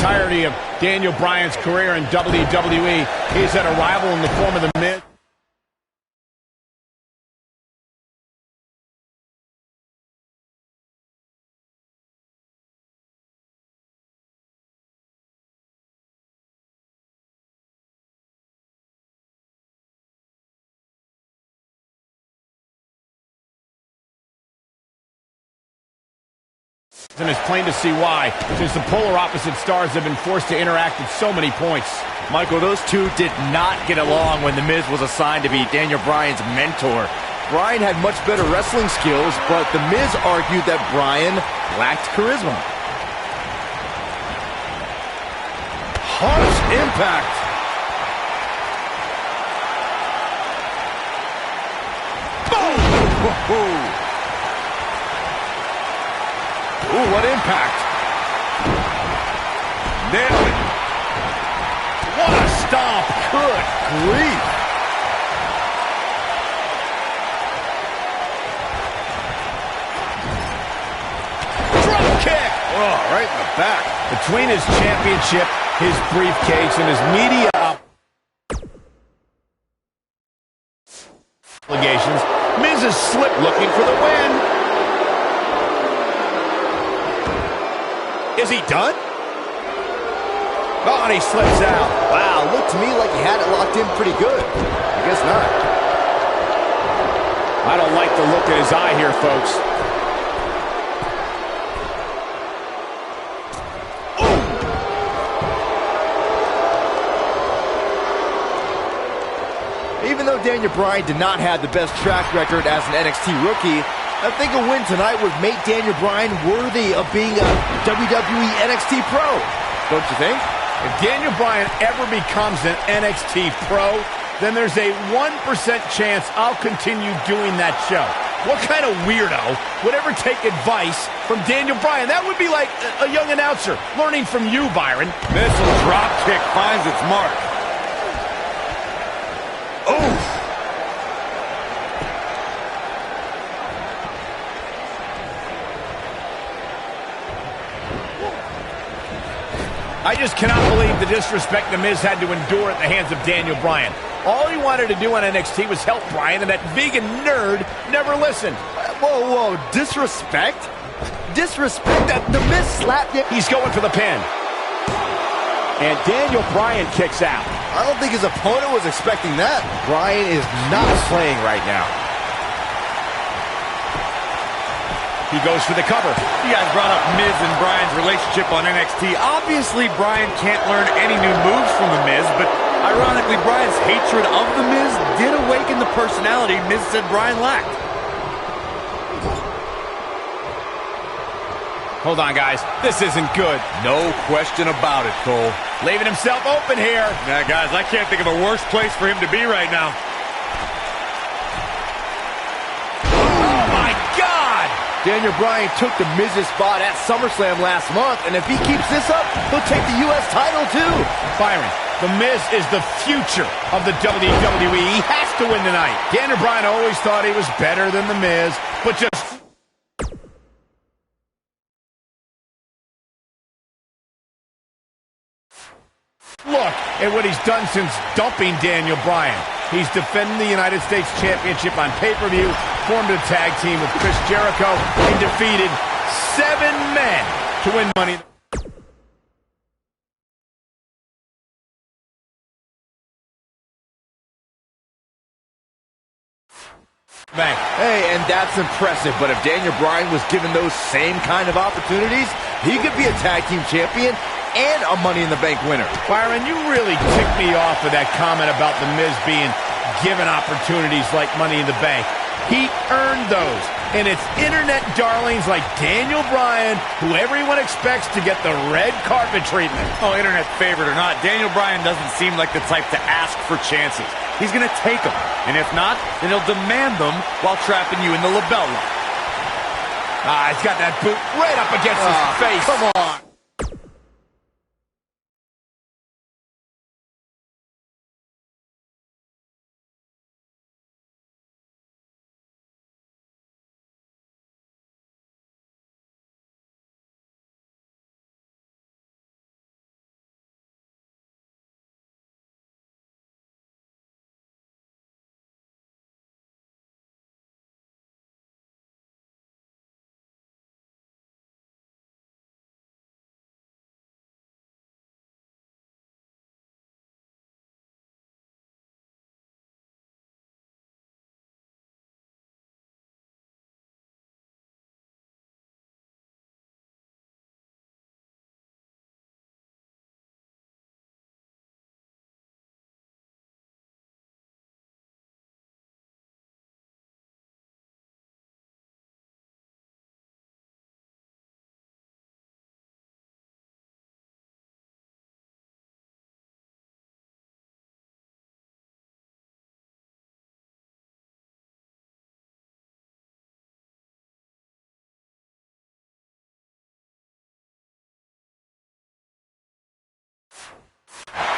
entirety of Daniel Bryan's career in WWE, he's had a rival in the form of The Miz. And it's plain to see why, since the polar opposite stars have been forced to interact at so many points. Michael, those two did not get along when The Miz was assigned to be Daniel Bryan's mentor. Bryan had much better wrestling skills, but The Miz argued that Bryan lacked charisma. Harsh impact. Boom! Ooh, what impact. Nailed it. What a stomp. Good grief. Drop kick. Oh, right in the back. Between his championship, his briefcase, and his media obligations, Miz has slipped looking for the win. Is he done? Oh, and he slips out. Wow, looked to me like he had it locked in pretty good. I guess not. I don't like the look in his eye here, folks. Ooh. Even though Daniel Bryan did not have the best track record as an NXT rookie, I think a win tonight would make Daniel Bryan worthy of being a WWE NXT Pro. Don't you think? If Daniel Bryan ever becomes an NXT Pro, then there's a 1% chance I'll continue doing that show. What kind of weirdo would ever take advice from Daniel Bryan? That would be like a young announcer learning from you, Byron. Missile drop kick finds its mark. Oof. I just cannot believe the disrespect The Miz had to endure at the hands of Daniel Bryan. All he wanted to do on NXT was help Bryan, and that vegan nerd never listened. Whoa, disrespect? Disrespect? That The Miz slapped him. He's going for the pin. And Daniel Bryan kicks out. I don't think his opponent was expecting that. Bryan is not playing right now. He goes for the cover. You guys brought up Miz and Bryan's relationship on NXT. Obviously, Bryan can't learn any new moves from The Miz, but ironically, Bryan's hatred of The Miz did awaken the personality Miz said Bryan lacked. Hold on, guys. This isn't good. No question about it, Cole. Leaving himself open here. Now, guys, I can't think of a worse place for him to be right now. Daniel Bryan took the Miz's spot at SummerSlam last month, and if he keeps this up, he'll take the U.S. title too. Byron, The Miz is the future of the WWE. He has to win tonight. Daniel Bryan always thought he was better than The Miz, but just... look at what he's done since dumping Daniel Bryan. He's defending the United States Championship on pay-per-view, formed a tag team with Chris Jericho, and defeated 7 men to win Money. Bang. Hey, and that's impressive, but if Daniel Bryan was given those same kind of opportunities, he could be a tag team champion and a Money in the Bank winner. Byron, you really ticked me off with that comment about The Miz being given opportunities like Money in the Bank. He earned those, and it's internet darlings like Daniel Bryan who everyone expects to get the red carpet treatment. Oh, internet favorite or not, Daniel Bryan doesn't seem like the type to ask for chances. He's going to take them, and if not, then he'll demand them while trapping you in the label lock. He's got that boot right up against his face. Come on.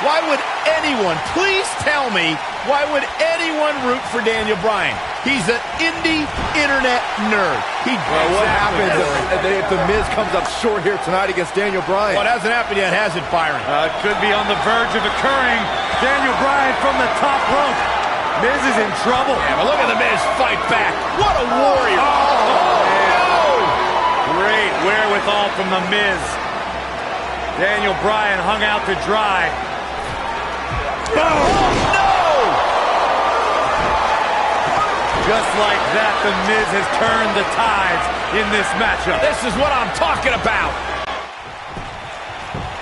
Why would anyone, please tell me, why would anyone root for Daniel Bryan? He's an indie internet nerd. Well, what happens if The Miz comes up short here tonight against Daniel Bryan? Well, it hasn't happened yet, has it, Byron? It could be on the verge of occurring. Daniel Bryan from the top rope. Miz is in trouble. Yeah, but look at The Miz fight back. What a warrior. Oh, no! Great wherewithal from The Miz. Daniel Bryan hung out to dry. Oh, no! Just like that, The Miz has turned the tides in this matchup. This is what I'm talking about.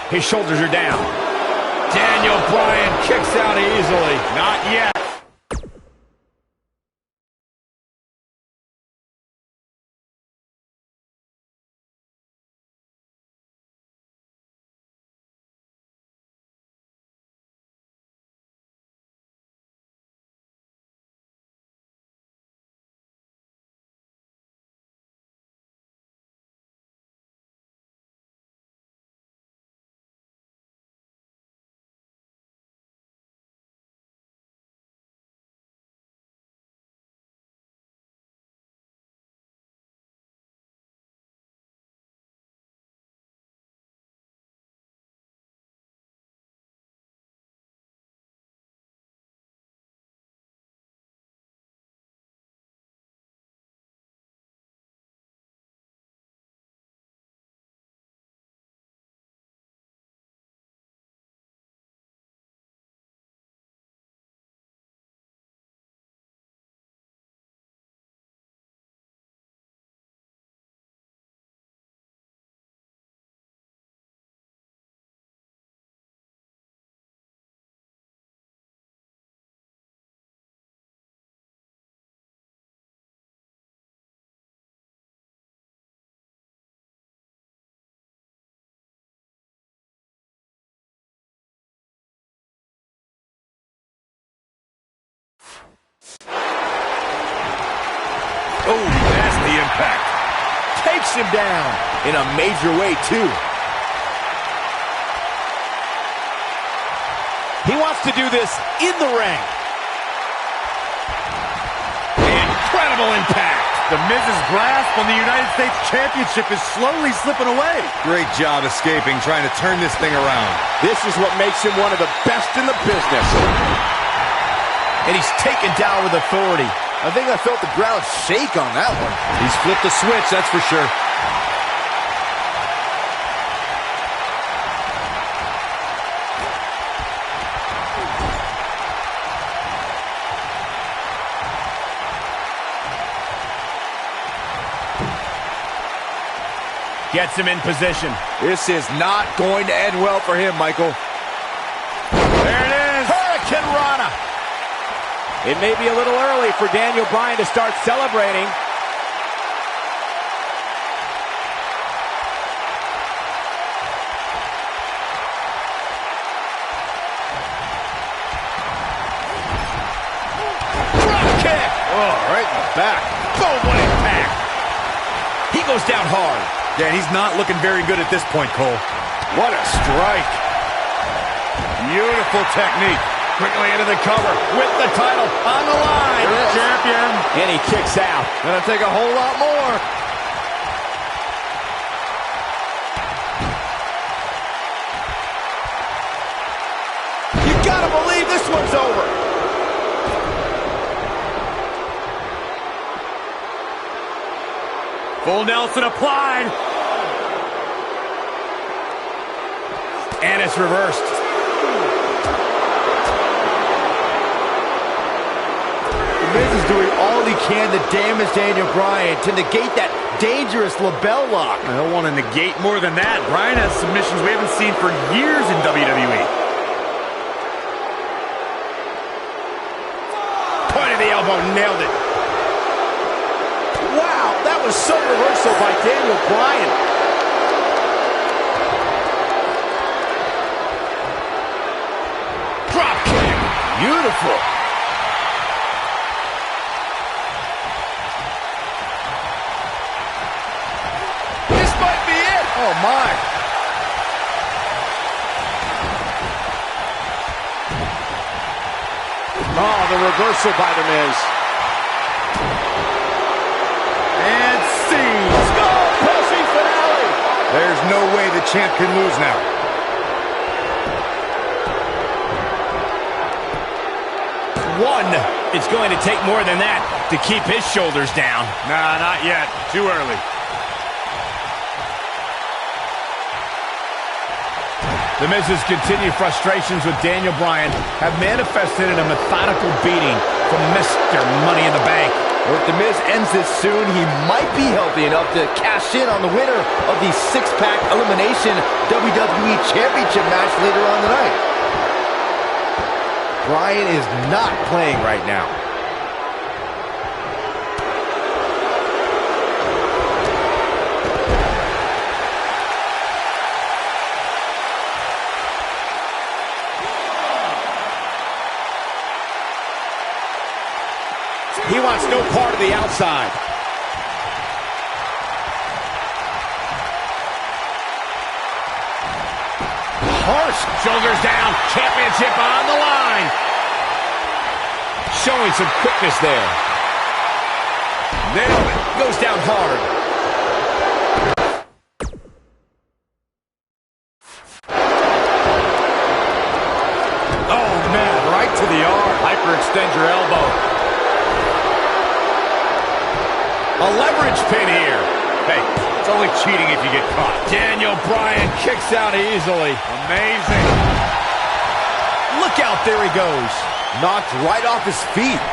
His shoulders are down. Daniel Bryan kicks out easily. Not yet. Oh, nasty impact. Takes him down in a major way, too. He wants to do this in the ring. Incredible impact. The Miz's grasp on the United States Championship is slowly slipping away. Great job escaping, trying to turn this thing around. This is what makes him one of the best in the business. And he's taken down with authority. I think I felt the ground shake on that one. He's flipped the switch, that's for sure. Gets him in position. This is not going to end well for him, Michael. There it is. costelchirata. It may be a little early for Daniel Bryan to start celebrating. Drop kick. Oh, right in the back. Boom, what impact. He goes down hard. Yeah, he's not looking very good at this point, Cole. What a strike. Beautiful technique. Quickly into the cover with the title on the line. Champion. And he kicks out. Gonna take a whole lot more. You gotta believe this one's over. Full Nelson applied. And it's reversed. Miz is doing all he can to damage Daniel Bryan, to negate that dangerous label lock. I don't want to negate more than that. Bryan has submissions we haven't seen for years in WWE. Point of the elbow, nailed it. Wow, that was some reversal by Daniel Bryan. Drop kick. Beautiful. This might be it. Oh, my. Oh, the reversal by The Miz. And sees. Skull-crushing finale. There's no way the champ can lose now. One. It's going to take more than that to keep his shoulders down. Nah, not yet. Too early. The Miz's continued frustrations with Daniel Bryan have manifested in a methodical beating from Mr. Money in the Bank. Well, if The Miz ends this soon, he might be healthy enough to cash in on the winner of the six-pack elimination WWE Championship match later on tonight. Bryan is not playing right now. He wants no part of the outside. Harsh. Shoulders down. Championship on the line. Showing some quickness there. Nailed it. Goes down hard. Oh, man, right to the arm. Hyperextend your elbow. A leverage pin here. Hey, it's only cheating if you get caught. Daniel Bryan kicks out easily. Amazing. Look out, there he goes. Knocked right off his feet.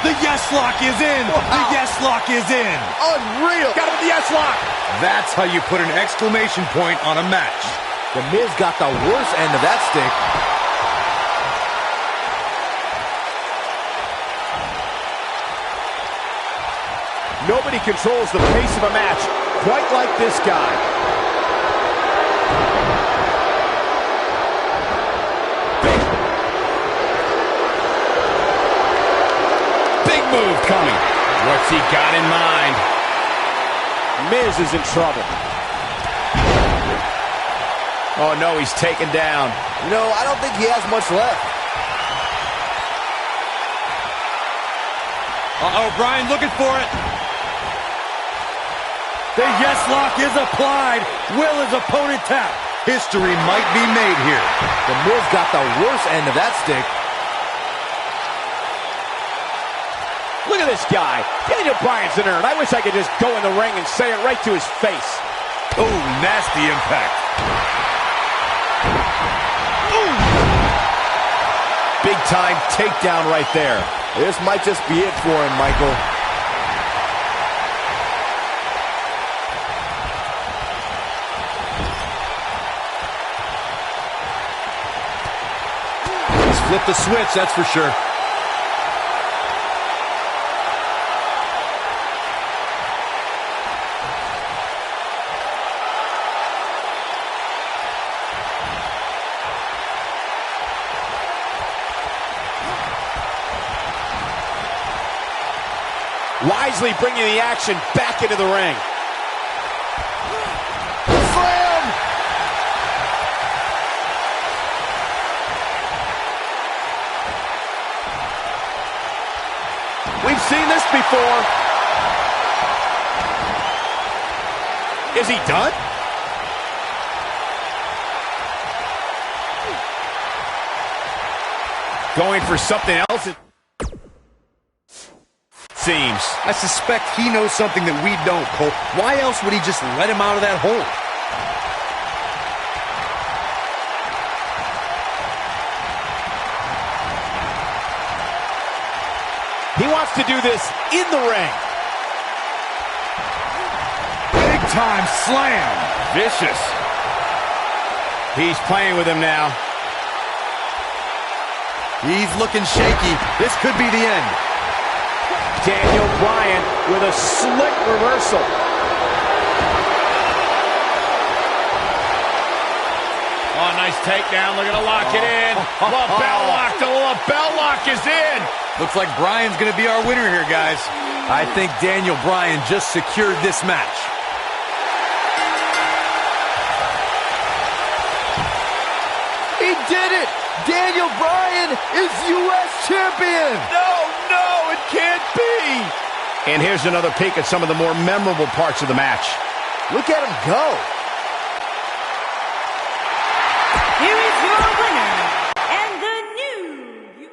The yes lock is in. Wow. The yes lock is in. Unreal. Got him with the yes lock. That's how you put an exclamation point on a match. The Miz got the worst end of that stick. Nobody controls the pace of a match quite like this guy. Big move coming. What's he got in mind? Miz is in trouble. Oh, no, he's taken down. You know, I don't think he has much left. Uh-oh, Bryan looking for it. The yes lock is applied. Will his opponent tap? History might be made here. The Miz got the worst end of that stick. Look at this guy. Daniel Bryan's an earn. I wish I could just go in the ring and say it right to his face. Oh, nasty impact. Big time takedown right there. This might just be it for him, Michael. He's flipped the switch, that's for sure. Wisely bringing the action back into the ring. Slam! We've seen this before. Is he done? Going for something else, it seems. I suspect he knows something that we don't, Cole. Why else would he just let him out of that hole? He wants to do this in the ring. Big time slam. Vicious. He's playing with him now. He's looking shaky. This could be the end. Daniel Bryan with a slick reversal. Oh, nice takedown. Looking to lock it in. Lapel lock. The lapel lock is in. Looks like Bryan's going to be our winner here, guys. I think Daniel Bryan just secured this match. He did it! Daniel Bryan is U.S. champion! No, it can't be! And here's another peek at some of the more memorable parts of the match. Look at him go! Here is your winner, and the new...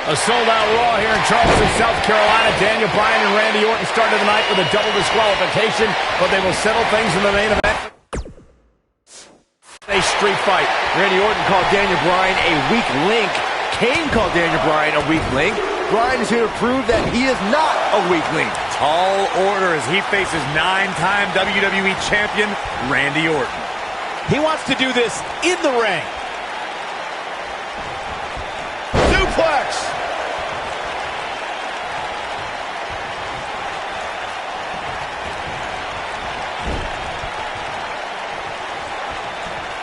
A sold-out Raw here in Charleston, South Carolina. Daniel Bryan and Randy Orton started the night with a double disqualification, but they will settle things in the main event. A street fight. Randy Orton called Daniel Bryan a weak link. Kane called Daniel Bryan a weak link. Bryan is here to prove that he is not a weak link. Tall order as he faces 9-time WWE champion Randy Orton. He wants to do this in the ring. Suplex!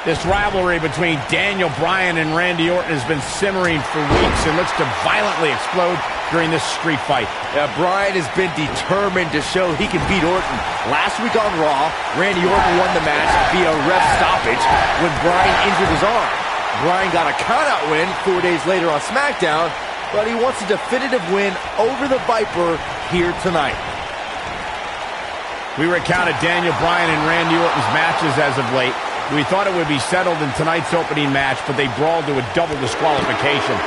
This rivalry between Daniel Bryan and Randy Orton has been simmering for weeks and looks to violently explode during this street fight. Bryan has been determined to show he can beat Orton. Last week on Raw, Randy Orton won the match via ref stoppage when Bryan injured his arm. Bryan got a countout win 4 days later on SmackDown, but he wants a definitive win over the Viper here tonight. We recounted Daniel Bryan and Randy Orton's matches as of late. We thought it would be settled in tonight's opening match, but they brawled to a double disqualification.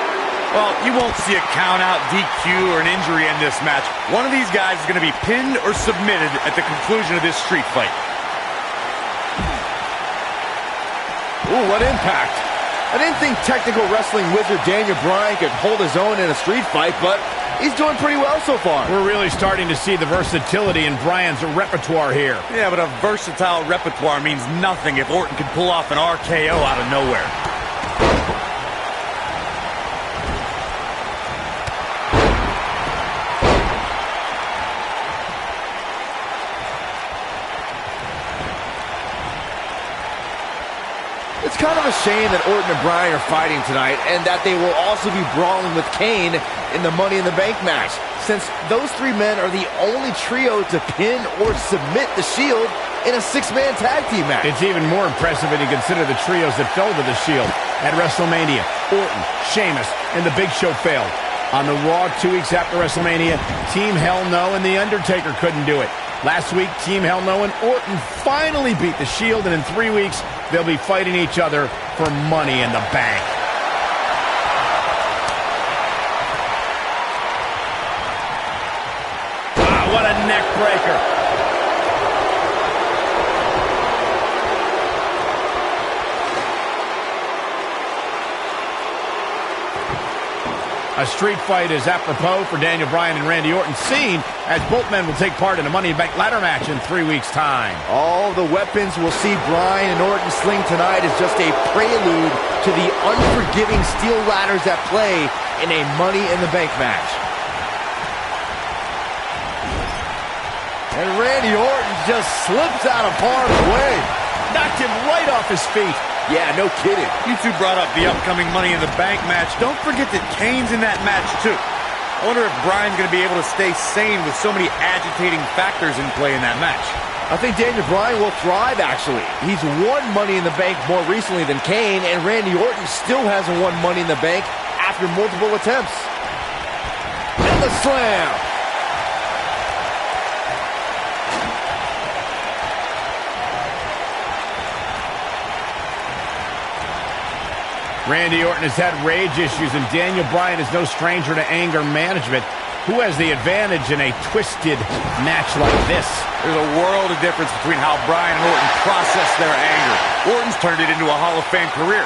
Well, you won't see a count-out, DQ, or an injury in this match. One of these guys is going to be pinned or submitted at the conclusion of this street fight. Ooh, what impact. I didn't think technical wrestling wizard Daniel Bryan could hold his own in a street fight, but he's doing pretty well so far. We're really starting to see the versatility in Bryan's repertoire here. Yeah, but a versatile repertoire means nothing if Orton can pull off an RKO out of nowhere. It's kind of a shame that Orton and Bryan are fighting tonight and that they will also be brawling with Kane in the Money in the Bank match, since those three men are the only trio to pin or submit the Shield in a six-man tag team match. It's even more impressive when you consider the trios that fell to the Shield. At WrestleMania, Orton, Sheamus, and The Big Show failed. On the Raw 2 weeks after WrestleMania, Team Hell No and The Undertaker couldn't do it. Last week, Team Hell No and Orton finally beat the Shield, and in 3 weeks, they'll be fighting each other for Money in the Bank. Wow, what a neck breaker. A street fight is apropos for Daniel Bryan and Randy Orton, seen as both men will take part in a Money in the Bank ladder match in 3 weeks' time. All the weapons we'll see Bryan and Orton sling tonight is just a prelude to the unforgiving steel ladders at play in a Money in the Bank match. And Randy Orton just slips out of harm's way. Knocked him right off his feet. Yeah, no kidding. You two brought up the upcoming Money in the Bank match. Don't forget that Kane's in that match, too. I wonder if Bryan's going to be able to stay sane with so many agitating factors in play in that match. I think Daniel Bryan will thrive, actually. He's won Money in the Bank more recently than Kane, and Randy Orton still hasn't won Money in the Bank after multiple attempts. And the slam. Randy Orton has had rage issues, and Daniel Bryan is no stranger to anger management. Who has the advantage in a twisted match like this? There's a world of difference between how Bryan and Orton process their anger. Orton's turned it into a Hall of Fame career.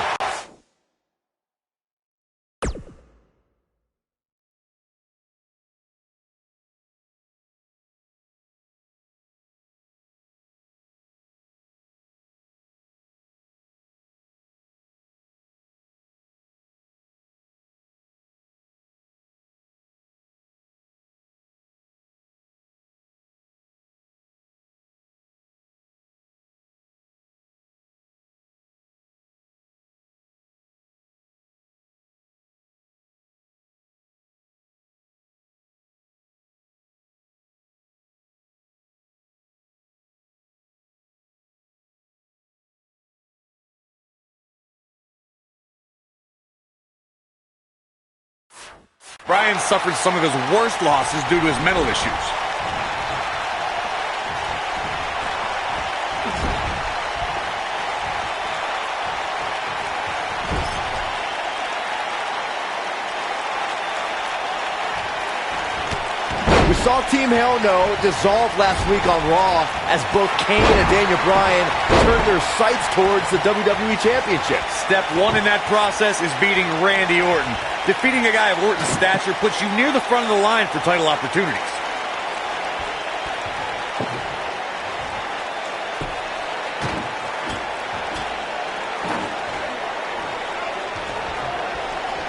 Bryan suffered some of his worst losses due to his mental issues. We saw Team Hell No dissolve last week on Raw as both Kane and Daniel Bryan turned their sights towards the WWE Championship. Step one in that process is beating Randy Orton. Defeating a guy of Orton's stature puts you near the front of the line for title opportunities.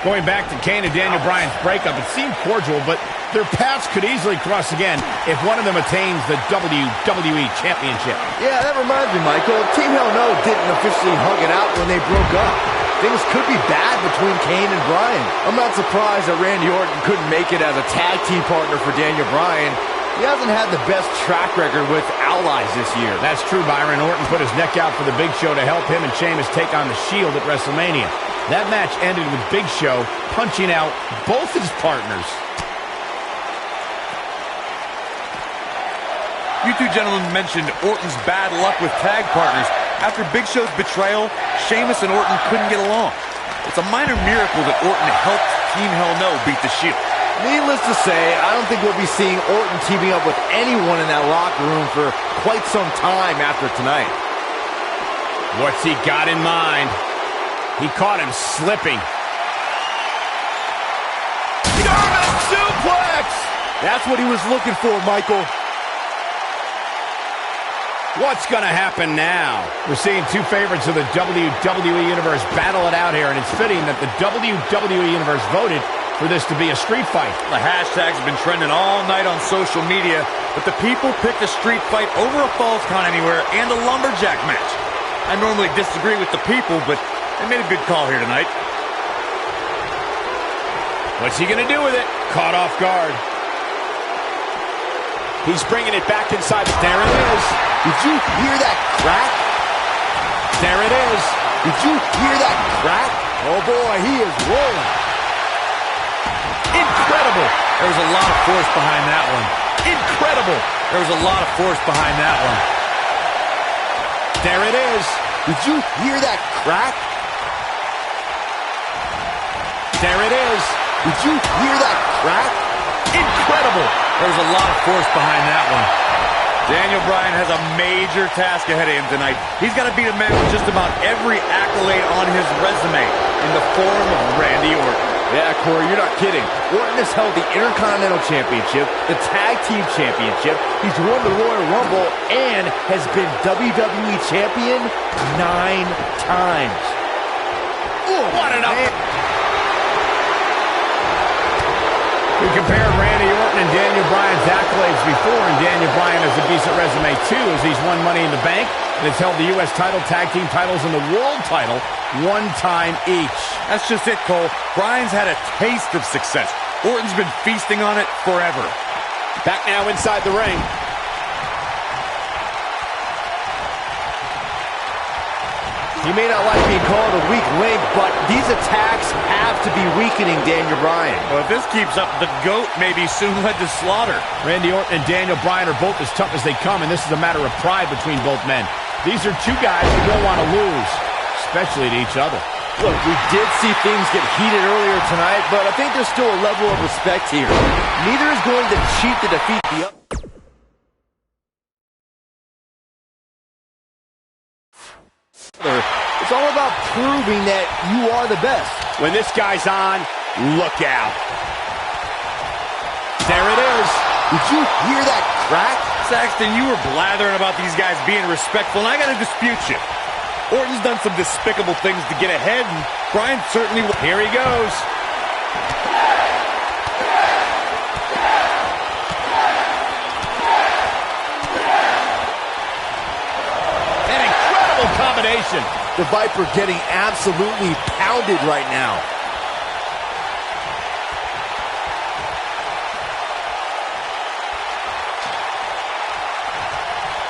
Going back to Kane and Daniel Bryan's breakup, it seemed cordial, but their paths could easily cross again if one of them attains the WWE Championship. Yeah, that reminds me, Michael. Team Hell No didn't officially hug it out when they broke up. Things could be bad between Kane and Bryan. I'm not surprised that Randy Orton couldn't make it as a tag team partner for Daniel Bryan. He hasn't had the best track record with allies this year. That's true, Byron. Orton put his neck out for the Big Show to help him and Sheamus take on the Shield at WrestleMania. That match ended with Big Show punching out both his partners. You two gentlemen mentioned Orton's bad luck with tag partners. After Big Show's betrayal, Sheamus and Orton couldn't get along. It's a minor miracle that Orton helped Team Hell No beat the Shield. Needless to say, I don't think we'll be seeing Orton teaming up with anyone in that locker room for quite some time after tonight. What's he got in mind? He caught him slipping. German suplex! That's what he was looking for, Michael. What's going to happen now? We're seeing two favorites of the WWE Universe battle it out here, and it's fitting that the WWE Universe voted for this to be a street fight. The hashtags have been trending all night on social media, but the people picked a street fight over a Falls Count Anywhere and a lumberjack match. I normally disagree with the people, but they made a good call here tonight. What's he going to do with it? Caught off guard. He's bringing it back inside. There it is. Did you hear that crack? There it is. Did you hear that crack? Oh boy, he is rolling. Incredible. There was a lot of force behind that one. Incredible. There was a lot of force behind that one. There it is. Did you hear that crack? There it is. Did you hear that crack? Incredible. There was a lot of force behind that one. Daniel Bryan has a major task ahead of him tonight. He's got to beat a man with just about every accolade on his resume in the form of Randy Orton. Yeah, Corey, you're not kidding. Orton has held the Intercontinental Championship, the Tag Team Championship, he's won the Royal Rumble, and has been WWE Champion 9 times. Ooh, what an up. We compared Randy Orton and Daniel Bryan's accolades accolades before, and Daniel Bryan has a decent resume too, as he's won Money in the Bank and has held the U.S. title, tag team titles, and the world title one time each. That's just it, Cole. Bryan's had a taste of success. Orton's been feasting on it forever. Back now inside the ring. He may not like being called a weak link, but these attacks have to be weakening Daniel Bryan. Well, if this keeps up, the GOAT may be soon led to slaughter. Randy Orton and Daniel Bryan are both as tough as they come, and this is a matter of pride between both men. These are two guys who don't want to lose, especially to each other. Look, we did see things get heated earlier tonight, but I think there's still a level of respect here. Neither is going to cheat to defeat the other. It's all about proving that you are the best. When this guy's on, look out. There it is. Did you hear that crack? Saxton, you were blathering about these guys being respectful, and I got to dispute you. Orton's done some despicable things to get ahead, and Bryan certainly will. Here he goes. An incredible combination. The Viper getting absolutely pounded right now.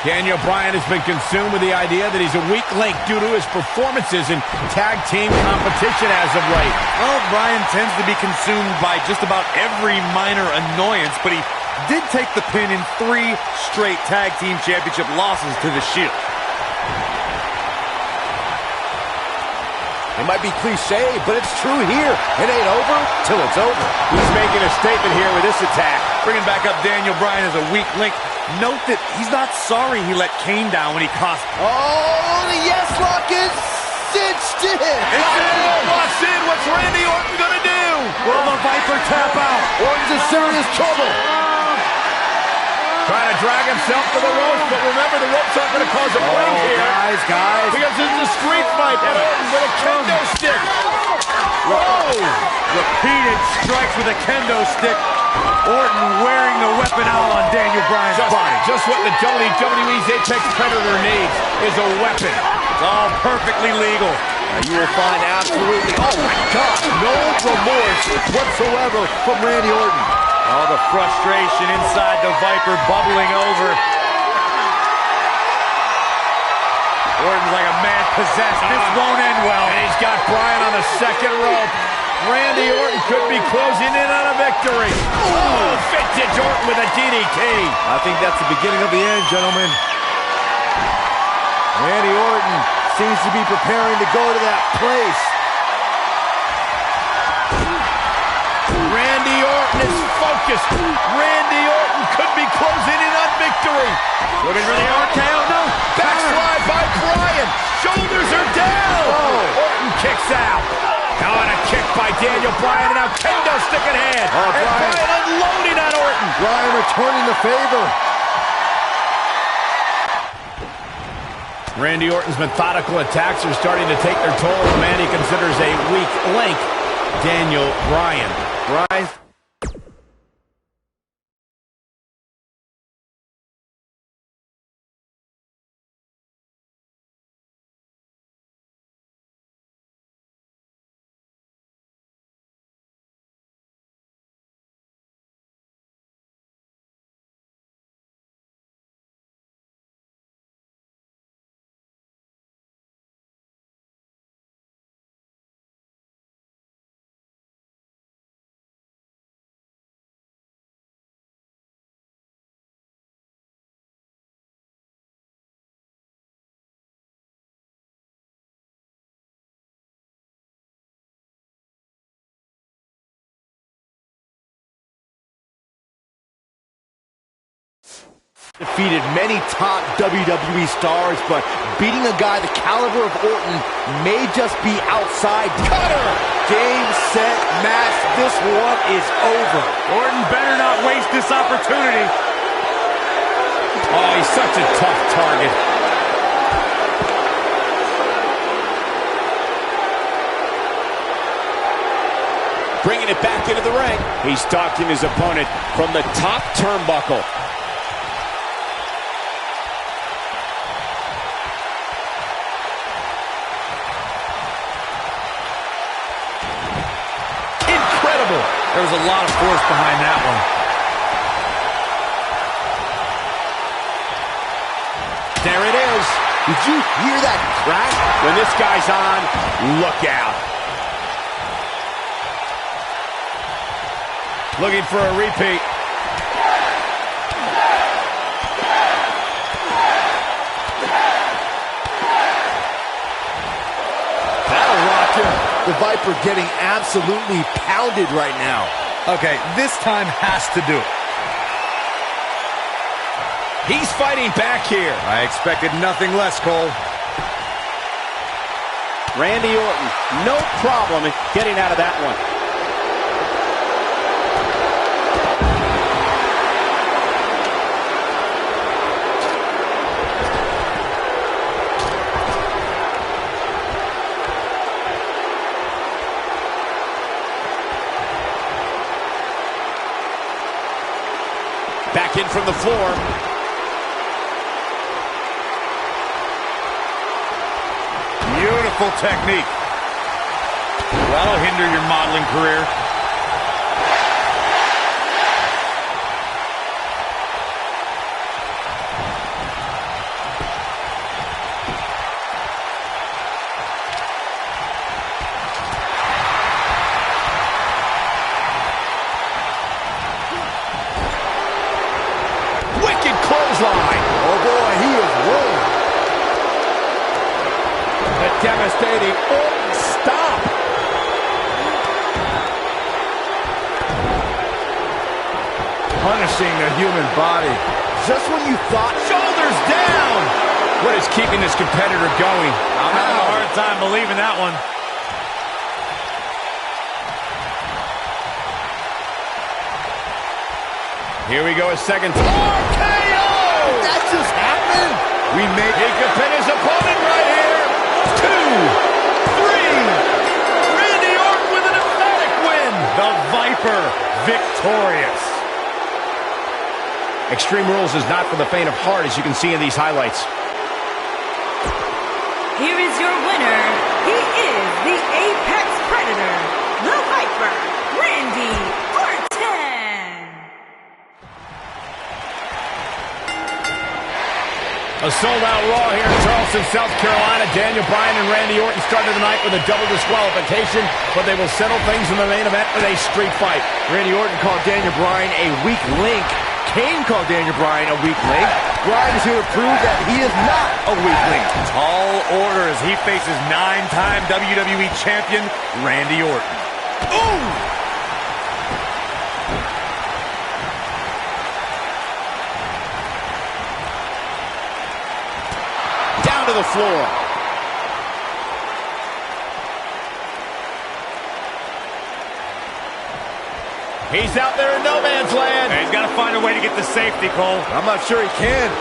Daniel Bryan has been consumed with the idea that he's a weak link due to his performances in tag team competition as of late. Well, Bryan tends to be consumed by just about every minor annoyance, but he did take the pin in 3 straight tag team championship losses to the Shield. It might be cliche, but it's true here. It ain't over till it's over. He's making a statement here with this attack. Bringing back up Daniel Bryan as a weak link. Note that he's not sorry he let Kane down when he cost. Oh, the yes lock is cinched in. Locks in. What's Randy Orton gonna do? Will the Viper tap out? Orton's in serious trouble. Trying to drag himself to the ropes, but remember, the ropes aren't going to cause a break here. Guys. Because this is a street fight, and Orton with a kendo stick. Whoa! Repeated strikes with a kendo stick. Orton wearing the weapon out on Daniel Bryan's body. Just what the WWE's Apex Predator needs is a weapon. It's all perfectly legal. You will find absolutely, oh my God, no remorse whatsoever from Randy Orton. All the frustration inside the Viper bubbling over. Orton's like a man possessed. This won't end well. And he's got Bryan on the second rope. Randy Orton could be closing in on a victory. Oh, vintage Orton with a DDT. I think that's the beginning of the end, gentlemen. Randy Orton seems to be preparing to go to that place. Randy Orton is focused. Randy Orton could be closing in on victory. Looking for the RKO, no. Backslide by Bryan. Shoulders are down. Oh. Orton kicks out. Now on a kick by Daniel Bryan, and now kendo stick in hand. Oh, and Bryan unloading on Orton. Bryan returning the favor. Randy Orton's methodical attacks are starting to take their toll on the man he considers a weak link, Daniel Bryan. Bryan. Defeated many top WWE stars, but beating a guy the caliber of Orton may just be outside. Cutter! Game, set, match. This one is over. Orton better not waste this opportunity. Oh, he's such a tough target. Bringing it back into the ring. He's stalking his opponent from the top turnbuckle. Incredible. There was a lot of force behind that one. There it is. Did you hear that crack? When this guy's on, look out. Looking for a repeat. That'll rock him. The Viper getting absolutely pounded right now. Okay, this time has to do it. He's fighting back here. I expected nothing less, Cole. Randy Orton, no problem in getting out of that one. Back in from the floor. Beautiful technique. That'll hinder your modeling career. Wicked clothesline. Oh boy, he is rolling. A devastating Orton stop. Punishing the human body. Just when you thought... Shoulders down. What is keeping this competitor going? I'm having a hard time believing that one. Here we go, a second. RKO! That just happened? He could pin his opponent right here. 2, 3. Randy Orton with an emphatic win. The Viper victorious. Extreme Rules is not for the faint of heart, as you can see in these highlights. Here is your winner. He is the Apex Predator, the Viper, Randy Orton. A sold-out Raw here in Charleston, South Carolina. Daniel Bryan and Randy Orton started the night with a double disqualification, but they will settle things in the main event with a street fight. Randy Orton called Daniel Bryan a weak link. Kane called Daniel Bryan a weak link. Bryan is here to prove that he is not a weak link. Tall order as he faces 9-time WWE Champion Randy Orton. Ooh! Down to the floor. He's out there in no man's land. And he's got to find a way to get the safety, Cole. I'm not sure he can.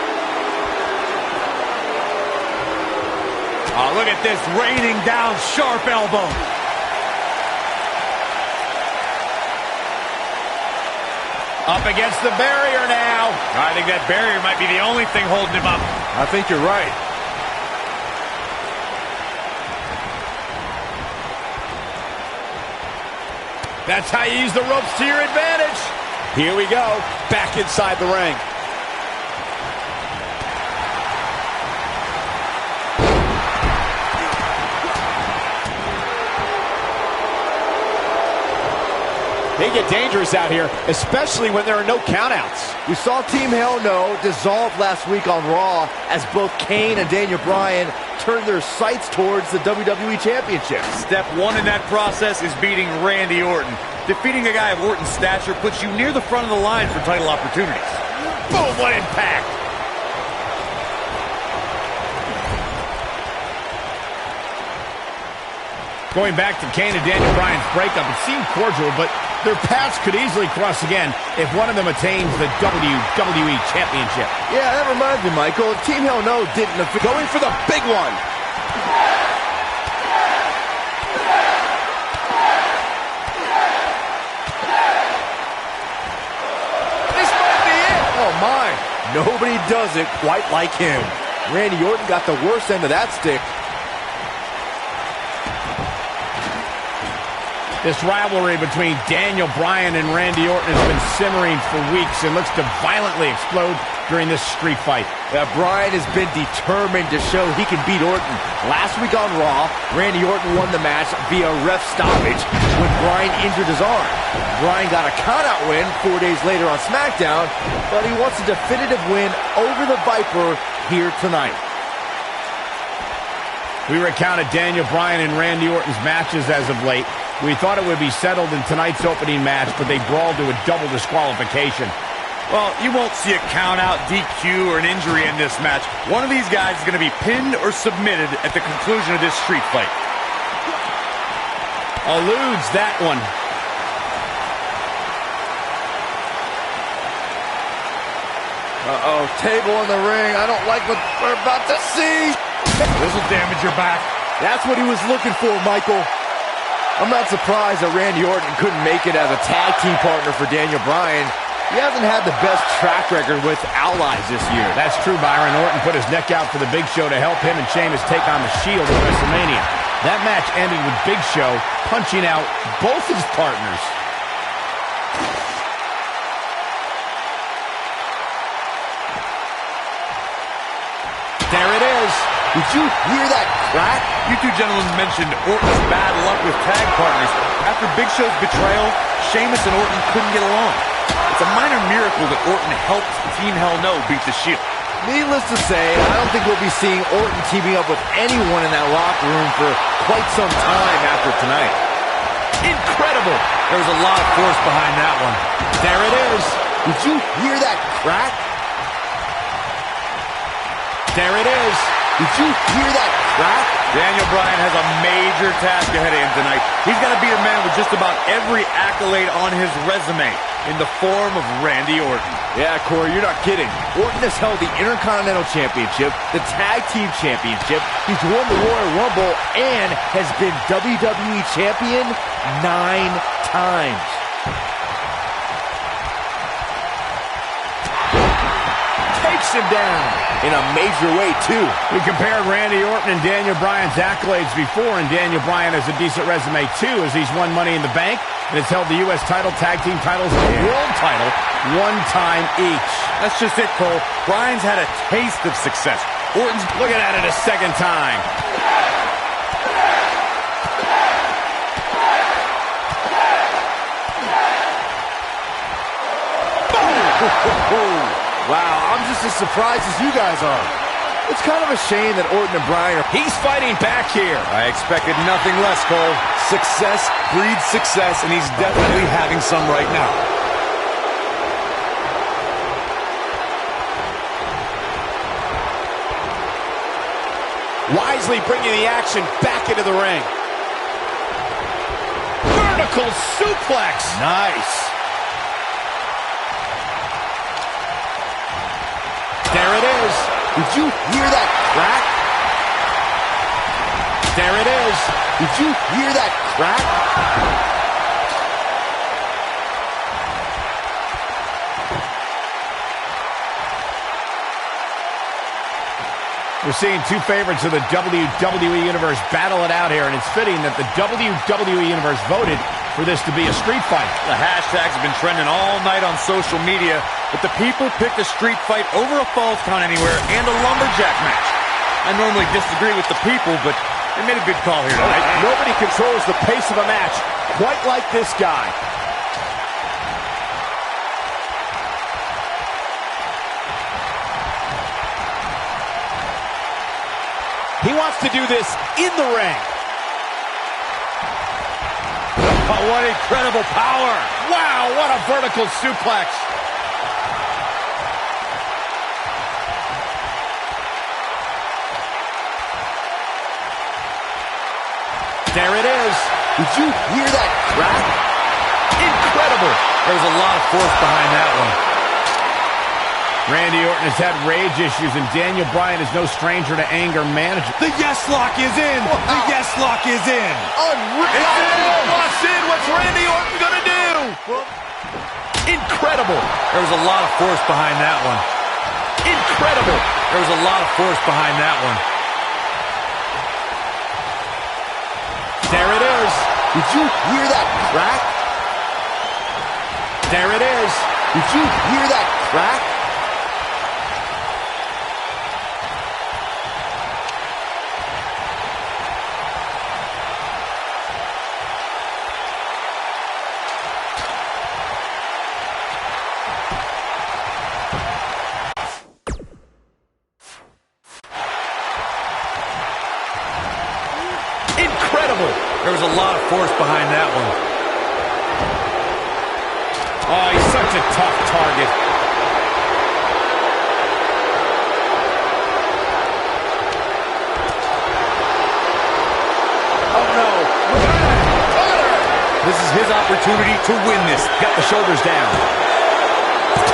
Oh, look at this raining down sharp elbow. Up against the barrier now. I think that barrier might be the only thing holding him up. I think you're right. That's how you use the ropes to your advantage. Here we go. Back inside the ring. They get dangerous out here, especially when there are no countouts. We saw Team Hell No dissolve last week on Raw as both Kane and Daniel Bryan turned their sights towards the WWE Championship. Step one in that process is beating Randy Orton. Defeating a guy of Orton's stature puts you near the front of the line for title opportunities. Boom, what impact. Going back to Kane and Daniel Bryan's breakup, it seemed cordial, but their paths could easily cross again if one of them attains the WWE Championship. Yeah, that reminds me, Michael. Team Hell No didn't... Going for the big one. Oh, my. Nobody does it quite like him. Randy Orton got the worst end of that stick. This rivalry between Daniel Bryan and Randy Orton has been simmering for weeks and looks to violently explode during this street fight. Bryan has been determined to show he can beat Orton. Last week on Raw, Randy Orton won the match via ref stoppage when Bryan injured his arm. Bryan got a countout win 4 days later on SmackDown, but he wants a definitive win over the Viper here tonight. We recounted Daniel Bryan and Randy Orton's matches as of late. We thought it would be settled in tonight's opening match, but they brawled to a double disqualification. Well, you won't see a count-out, DQ, or an injury in this match. One of these guys is going to be pinned or submitted at the conclusion of this street fight. Eludes that one. Uh-oh, table in the ring. I don't like what we're about to see. This will damage your back. That's what he was looking for, Michael. I'm not surprised that Randy Orton couldn't make it as a tag team partner for Daniel Bryan. He hasn't had the best track record with allies this year. That's true, Byron. Orton put his neck out for the Big Show to help him and Sheamus take on the Shield at WrestleMania. That match ended with Big Show punching out both his partners. There it is. Did you hear that crack? You two gentlemen mentioned Orton's bad luck with tag partners. After Big Show's betrayal, Sheamus and Orton couldn't get along. It's a minor miracle that Orton helped Team Hell No beat the Shield. Needless to say, I don't think we'll be seeing Orton teaming up with anyone in that locker room for quite some time after tonight. Incredible. There was a lot of force behind that one. There it is. Did you hear that crack? There it is. Did you hear that crack? Daniel Bryan has a major task ahead of him tonight. He's got to beat a man with just about every accolade on his resume in the form of Randy Orton. Yeah, Corey, you're not kidding. Orton has held the Intercontinental Championship, the Tag Team Championship, he's won the Royal Rumble, and has been WWE Champion 9 times. Takes him down in a major way, too. We compared Randy Orton and Daniel Bryan's accolades before, and Daniel Bryan has a decent resume, too, as he's won Money in the Bank and has held the U.S. title, tag team titles, and the world title one time each. That's just it, Cole. Bryan's had a taste of success. Orton's looking at it a second time. Wow, I'm just as surprised as you guys are. It's kind of a shame that Orton and Bryan are... He's fighting back here. I expected nothing less, Cole. Success breeds success, and he's definitely having some right now. Wisely bringing the action back into the ring. Vertical suplex. Nice. There it is. Did you hear that crack? There it is. Did you hear that crack? We're seeing two favorites of the WWE Universe battle it out here, and it's fitting that the WWE Universe voted for this to be a street fight. The hashtags have been trending all night on social media, but the people picked a street fight over a Falls Count Anywhere and a lumberjack match. I normally disagree with the people, but they made a good call here tonight. Nobody controls the pace of a match quite like this guy. He wants to do this in the ring. Oh, what incredible power. Wow, what a vertical suplex. There it is. Did you hear that crack? Incredible. There was a lot of force behind that one. Randy Orton has had rage issues, and Daniel Bryan is no stranger to anger management. The yes lock is in. The yes lock is in. Unreal. It's in. What's in? What's Randy Orton going to do? Incredible. There was a lot of force behind that one. Incredible. There was a lot of force behind that one. There it is. Did you hear that crack? There it is. Did you hear that crack? Incredible. There was a lot of force behind that one. Oh, he's such a tough target. Oh, no. This is his opportunity to win this. Got the shoulders down.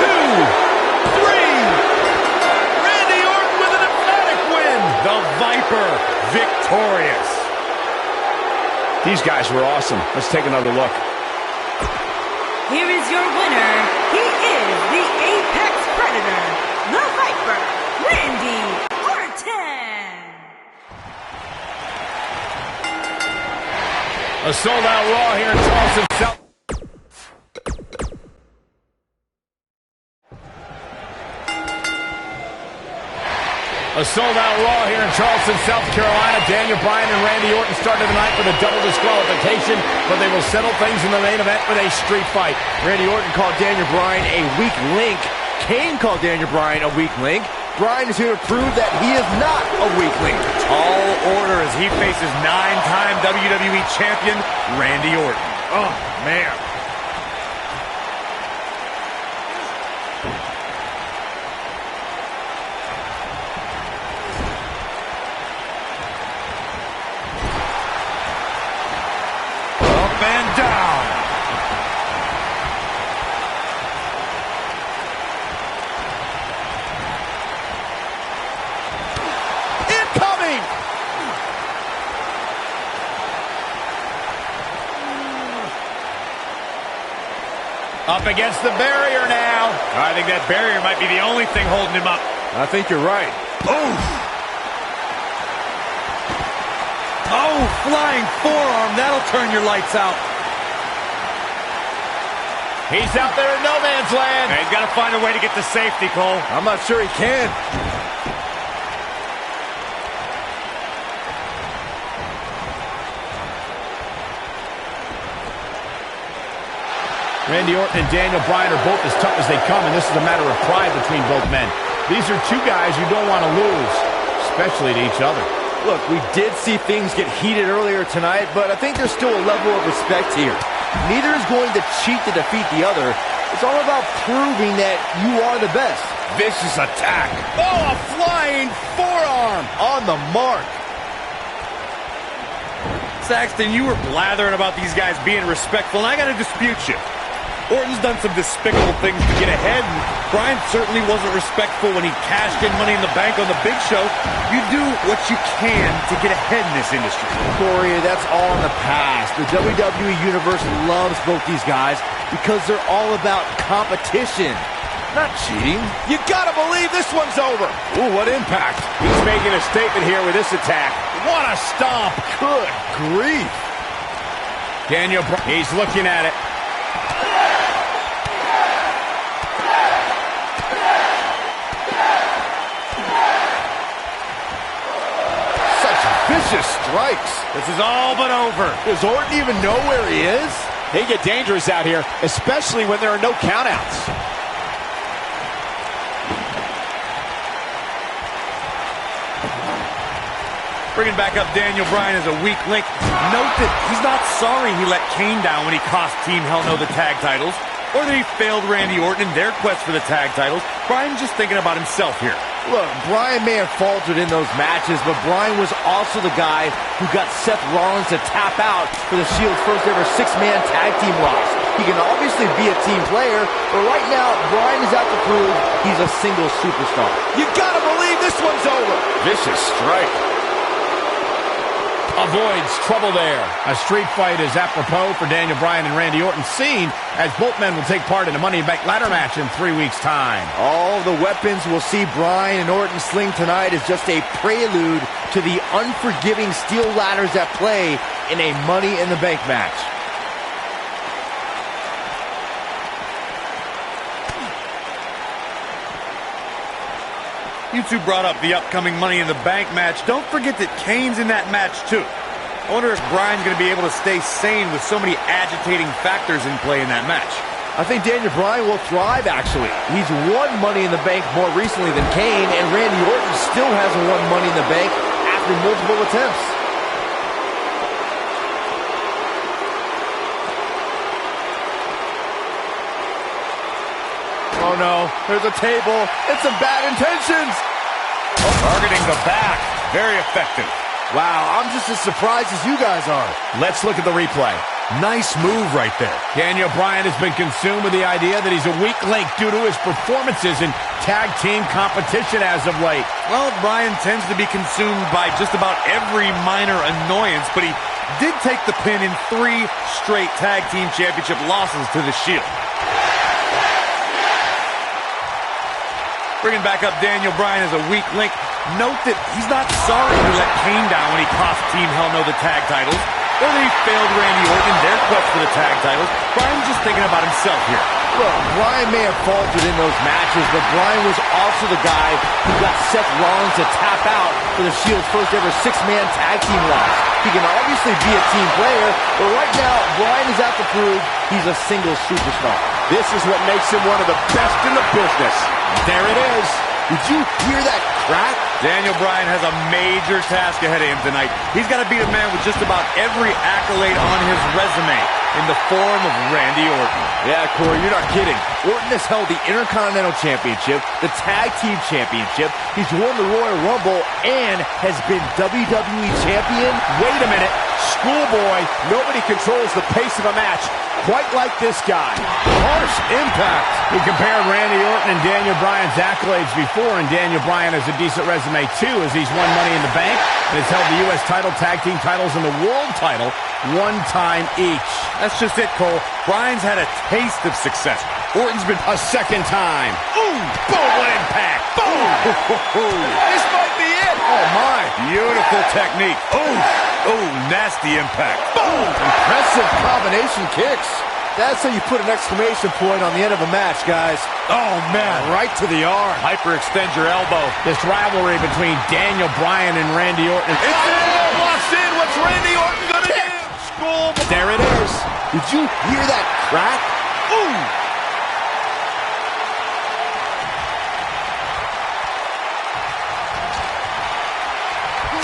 2, 3. Randy Orton with an emphatic win. The Viper victorious. These guys were awesome. Let's take another look. Here is your winner. He is the Apex Predator, the Viper, Randy Orton. A sold-out Raw here in Charleston, South. A sold-out Raw here in Charleston, South Carolina. Daniel Bryan and Randy Orton started the night with a double disqualification, but they will settle things in the main event with a street fight. Randy Orton called Daniel Bryan a weak link. Kane called Daniel Bryan a weak link. Bryan is here to prove that he is not a weak link. Tall order as he faces 9-time WWE champion Randy Orton. Oh, man. Up and down. Incoming! Up against the barrier now. I think that barrier might be the only thing holding him up. I think you're right. Oof. Oh, flying forearm. That'll turn your lights out. He's out there in no man's land. He's got to find a way to get to safety, Cole. I'm not sure he can. Randy Orton and Daniel Bryan are both as tough as they come, and this is a matter of pride between both men. These are two guys you don't want to lose, especially to each other. Look, we did see things get heated earlier tonight, but I think there's still a level of respect here. Neither is going to cheat to defeat the other. It's all about proving that you are the best. Vicious attack. Oh, a flying forearm on the mark. Saxton, you were blathering about these guys being respectful, and I got to dispute you. Orton's done some despicable things to get ahead, and Bryan certainly wasn't respectful when he cashed in Money in the Bank on the Big Show. You do what you can to get ahead in this industry. Corey, that's all in the past. The WWE Universe loves both these guys because they're all about competition, not cheating. You gotta believe this one's over. Ooh, what impact. He's making a statement here with this attack. What a stomp. Good grief. Daniel Bryan, he's looking at it. Vicious strikes. This is all but over. Does Orton even know where he is? They get dangerous out here, especially when there are no countouts. Bringing back up Daniel Bryan as a weak link. Note that he's not sorry he let Kane down when he cost Team Hell No the tag titles, or that he failed Randy Orton in their quest for the tag titles. Bryan's just thinking about himself here. Look, Bryan may have faltered in those matches, but Bryan was also the guy who got Seth Rollins to tap out for the Shield's first ever six-man tag team loss. He can obviously be a team player, but right now, Bryan is out to prove he's a single superstar. You gotta believe this one's over. Vicious strike. avoids trouble there. A street fight is apropos for Daniel Bryan and Randy Orton, seen as both men will take part in a Money in the Bank ladder match in 3 weeks' time. All the weapons we'll see Bryan and Orton sling tonight is just a prelude to the unforgiving steel ladders at play in a Money in the Bank match. You two brought up the upcoming Money in the Bank match. Don't forget that Kane's in that match, too. I wonder if Bryan's going to be able to stay sane with so many agitating factors in play in that match. I think Daniel Bryan will thrive, actually. He's won Money in the Bank more recently than Kane, and Randy Orton still hasn't won Money in the Bank after multiple attempts. Oh no, there's a table. It's some bad intentions. Targeting the back. Very effective. Wow, I'm just as surprised as you guys are. Let's look at the replay. Nice move right there. Daniel Bryan has been consumed with the idea that he's a weak link due to his performances in tag team competition as of late. Well, Bryan tends to be consumed by just about every minor annoyance, but he did take the pin in 3 straight tag team championship losses to the Shield. Bringing back up Daniel Bryan as a weak link. Note that he's not sorry he let Kane down when he cost Team Hell No the tag titles, or that he failed Randy Orton in their quest for the tag titles. Bryan's just thinking about himself here. Well, Bryan may have faltered in those matches, but Bryan was also the guy who got Seth Rollins to tap out for the Shield's first ever 6-man tag team loss. He can obviously be a team player, but right now, Bryan is out to prove he's a single superstar. This is what makes him one of the best in the business. There it is. Did you hear that crack? Daniel Bryan has a major task ahead of him tonight. He's got to beat a man with just about every accolade on his resume in the form of Randy Orton. Yeah, Corey, you're not kidding. Orton has held the Intercontinental Championship, the Tag Team Championship, he's won the Royal Rumble, and has been WWE Champion. Wait a minute. Schoolboy, nobody controls the pace of a match quite like this guy. Harsh impact. We compared Randy Orton and Daniel Bryan's accolades before, and Daniel Bryan has a decent resume too, as he's won Money in the Bank and has held the U.S. title, tag team titles, and the world title 1 time each. That's just it, Cole. Bryan's had a taste of success. Orton's been A second time. Ooh, boom, what impact. Boom. This might be it. Oh, my. beautiful technique. Oh, nasty impact. Boom. Impressive combination kicks. That's how you put an exclamation point on the end of a match, guys. Oh, man. Right to the arm. Hyperextend your elbow. This rivalry between Daniel Bryan and Randy Orton. It's locks in. What's Randy Orton gonna do? Schoolboy. There it is. Did you hear that crack? Ooh.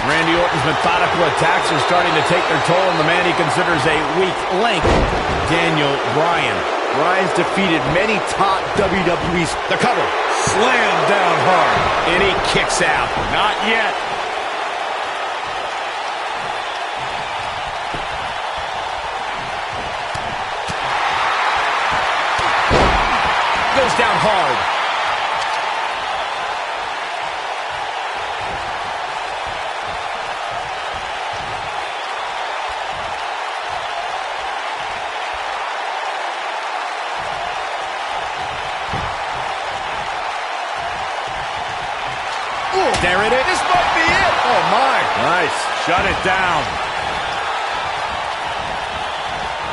Randy Orton's methodical attacks are starting to take their toll on the man he considers a weak link, Daniel Bryan. Bryan's defeated many top WWE's. The cover. Slam down hard. And he kicks out. Not yet. Goes down hard. There it is. This might be it. Oh, my. Nice. Shut it down.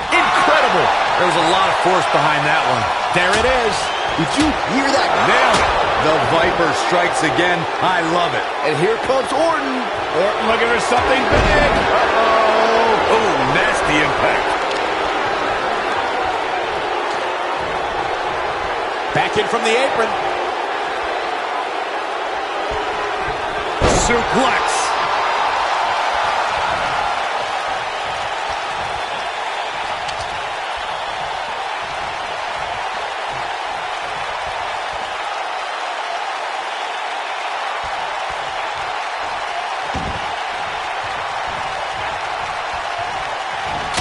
Incredible. There was a lot of force behind that one. There it is. Did you hear that? Nailed it. The Viper strikes again. I love it. And here comes Orton. Orton looking for something big. Uh-oh. Oh, nasty impact. Back in from the apron. Suplex.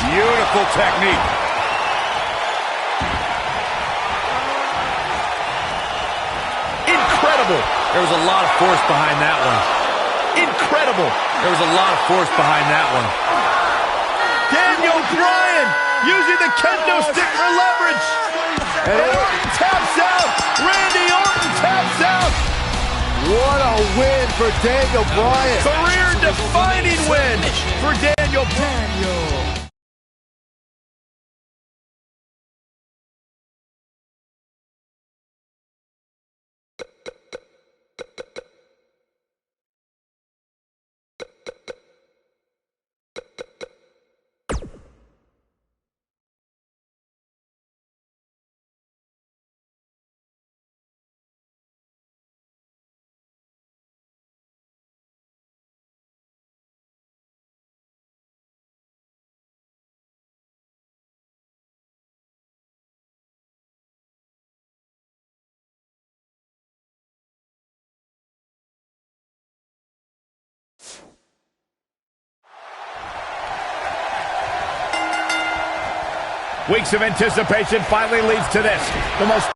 Beautiful technique. Incredible. There was a lot of force behind that one. Incredible. There was a lot of force behind that one. Daniel Bryan using the kendo stick for leverage. And Orton taps out. Randy Orton taps out. What a win for Daniel Bryan. Career-defining win for Daniel Bryan. Weeks of anticipation finally leads to this. The most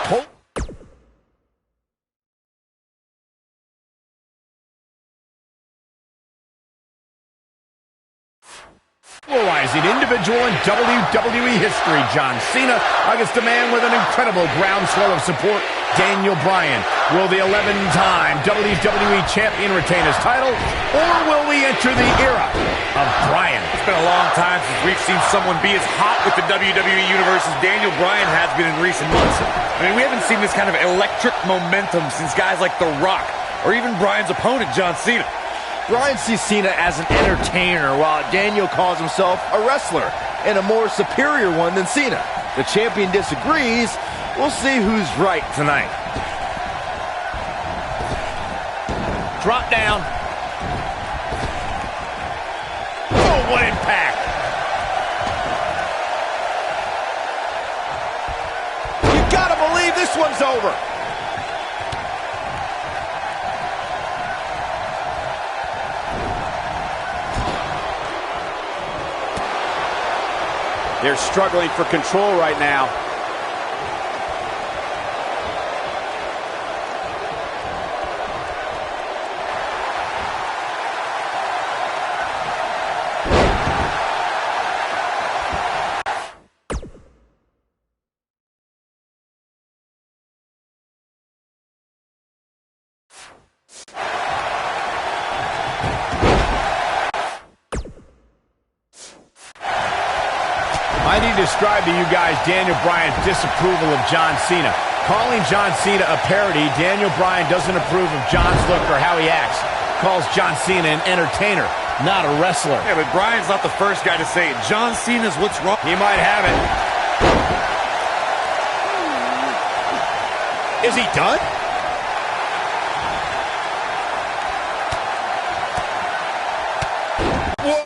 polarizing individual in WWE history, John Cena, against a man with an incredible groundswell of support, Daniel Bryan. Will the 11-time WWE Champion retain his title, or will we enter the era of Bryan? It's been a long time since we've seen someone be as hot with the WWE Universe as Daniel Bryan has been in recent months. I mean, we haven't seen this kind of electric momentum since guys like The Rock, or even Bryan's opponent, John Cena. Bryan sees Cena as an entertainer, while Daniel calls himself a wrestler, and a more superior one than Cena. The champion disagrees. We'll see who's right tonight. Drop down. Oh, what impact. You gotta believe this one's over. They're struggling for control right now. I need to describe to you guys Daniel Bryan's disapproval of John Cena. Calling John Cena a parody, Daniel Bryan doesn't approve of John's look or how he acts. Calls John Cena an entertainer, not a wrestler. Yeah, but Bryan's not the first guy to say it. John Cena's what's wrong. He might have it. Is he done? Whoa.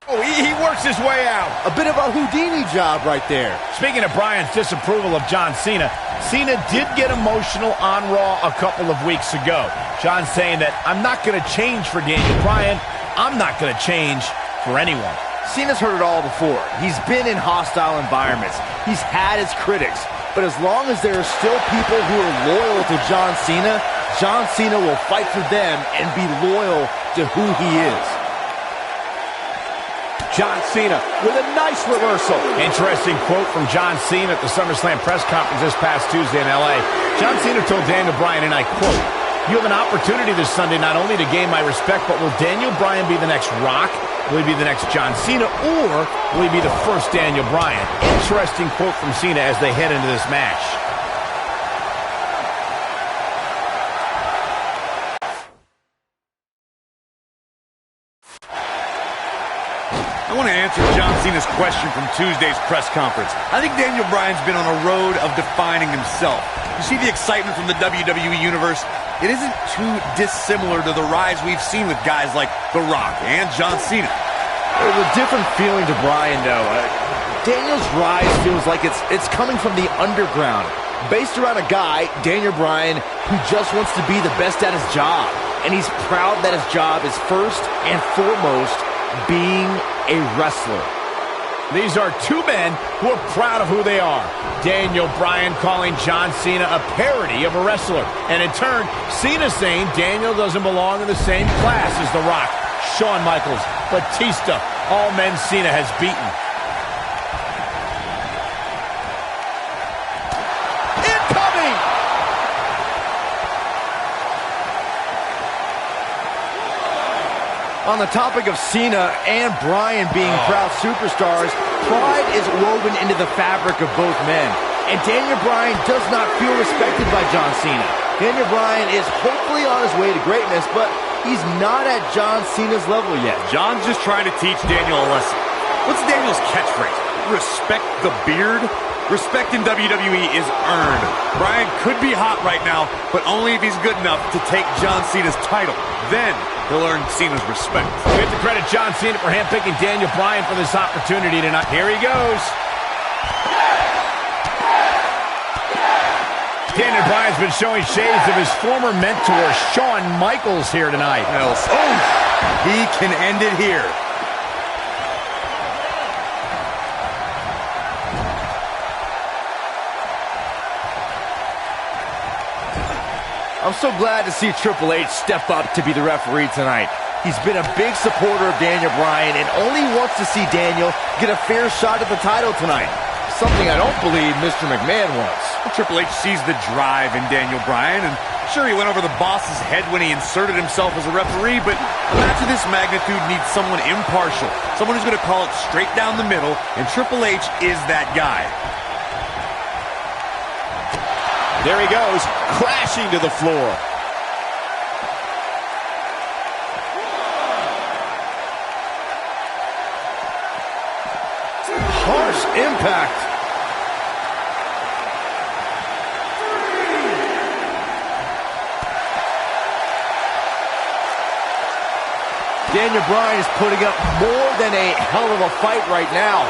Oh, he works his way out. A bit of a Houdini job right there. Speaking of Bryan's disapproval of John Cena, Cena did get emotional on Raw a couple of weeks ago. John saying that, I'm not going to change for Daniel Bryan. I'm not going to change for anyone. Cena's heard it all before. He's been in hostile environments. He's had his critics. But as long as there are still people who are loyal to John Cena will fight for them and be loyal to who he is. John Cena with a nice reversal. Interesting quote from John Cena at the SummerSlam press conference this past Tuesday in L.A. John Cena told Daniel Bryan, and I quote, "You have an opportunity this Sunday not only to gain my respect, but will Daniel Bryan be the next Rock? Will he be the next John Cena? Or will he be the first Daniel Bryan?" Interesting quote from Cena as they head into this match. want to answer John Cena's question from Tuesday's press conference. I think Daniel Bryan's been on a road of defining himself. You see the excitement from the WWE Universe? It isn't too dissimilar to the rise we've seen with guys like The Rock and John Cena. There's a different feeling to Bryan, though. Daniel's rise feels like it's coming from the underground, based around a guy, Daniel Bryan, who just wants to be the best at his job. And he's proud that his job is first and foremost being a wrestler. These are two men who are proud of who they are. Daniel Bryan calling John Cena a parody of a wrestler. And in turn, Cena saying Daniel doesn't belong in the same class as The Rock, Shawn Michaels, Batista, all men Cena has beaten. On the topic of Cena and Bryan being proud superstars, pride is woven into the fabric of both men. And Daniel Bryan does not feel respected by John Cena. Daniel Bryan is hopefully on his way to greatness, but he's not at John Cena's level yet. John's just trying to teach Daniel a lesson. What's Daniel's catchphrase? Respect the beard? Respect in WWE is earned. Bryan could be hot right now, but only if he's good enough to take John Cena's title. Then he'll earn Cena's respect. We have to credit John Cena for handpicking Daniel Bryan for this opportunity tonight. Here he goes. Daniel Bryan's been showing shades of his former mentor, Shawn Michaels, here tonight. Oh, he can end it here. I'm so glad to see Triple H step up to be the referee tonight. He's been a big supporter of Daniel Bryan and only wants to see Daniel get a fair shot at the title tonight. Something I don't believe Mr. McMahon wants. Well, Triple H sees the drive in Daniel Bryan, and sure, he went over the boss's head when he inserted himself as a referee, but a match of this magnitude needs someone impartial, someone who's going to call it straight down the middle, and Triple H is that guy. There he goes, crashing to the floor. Harsh impact. Daniel Bryan is putting up more than a hell of a fight right now.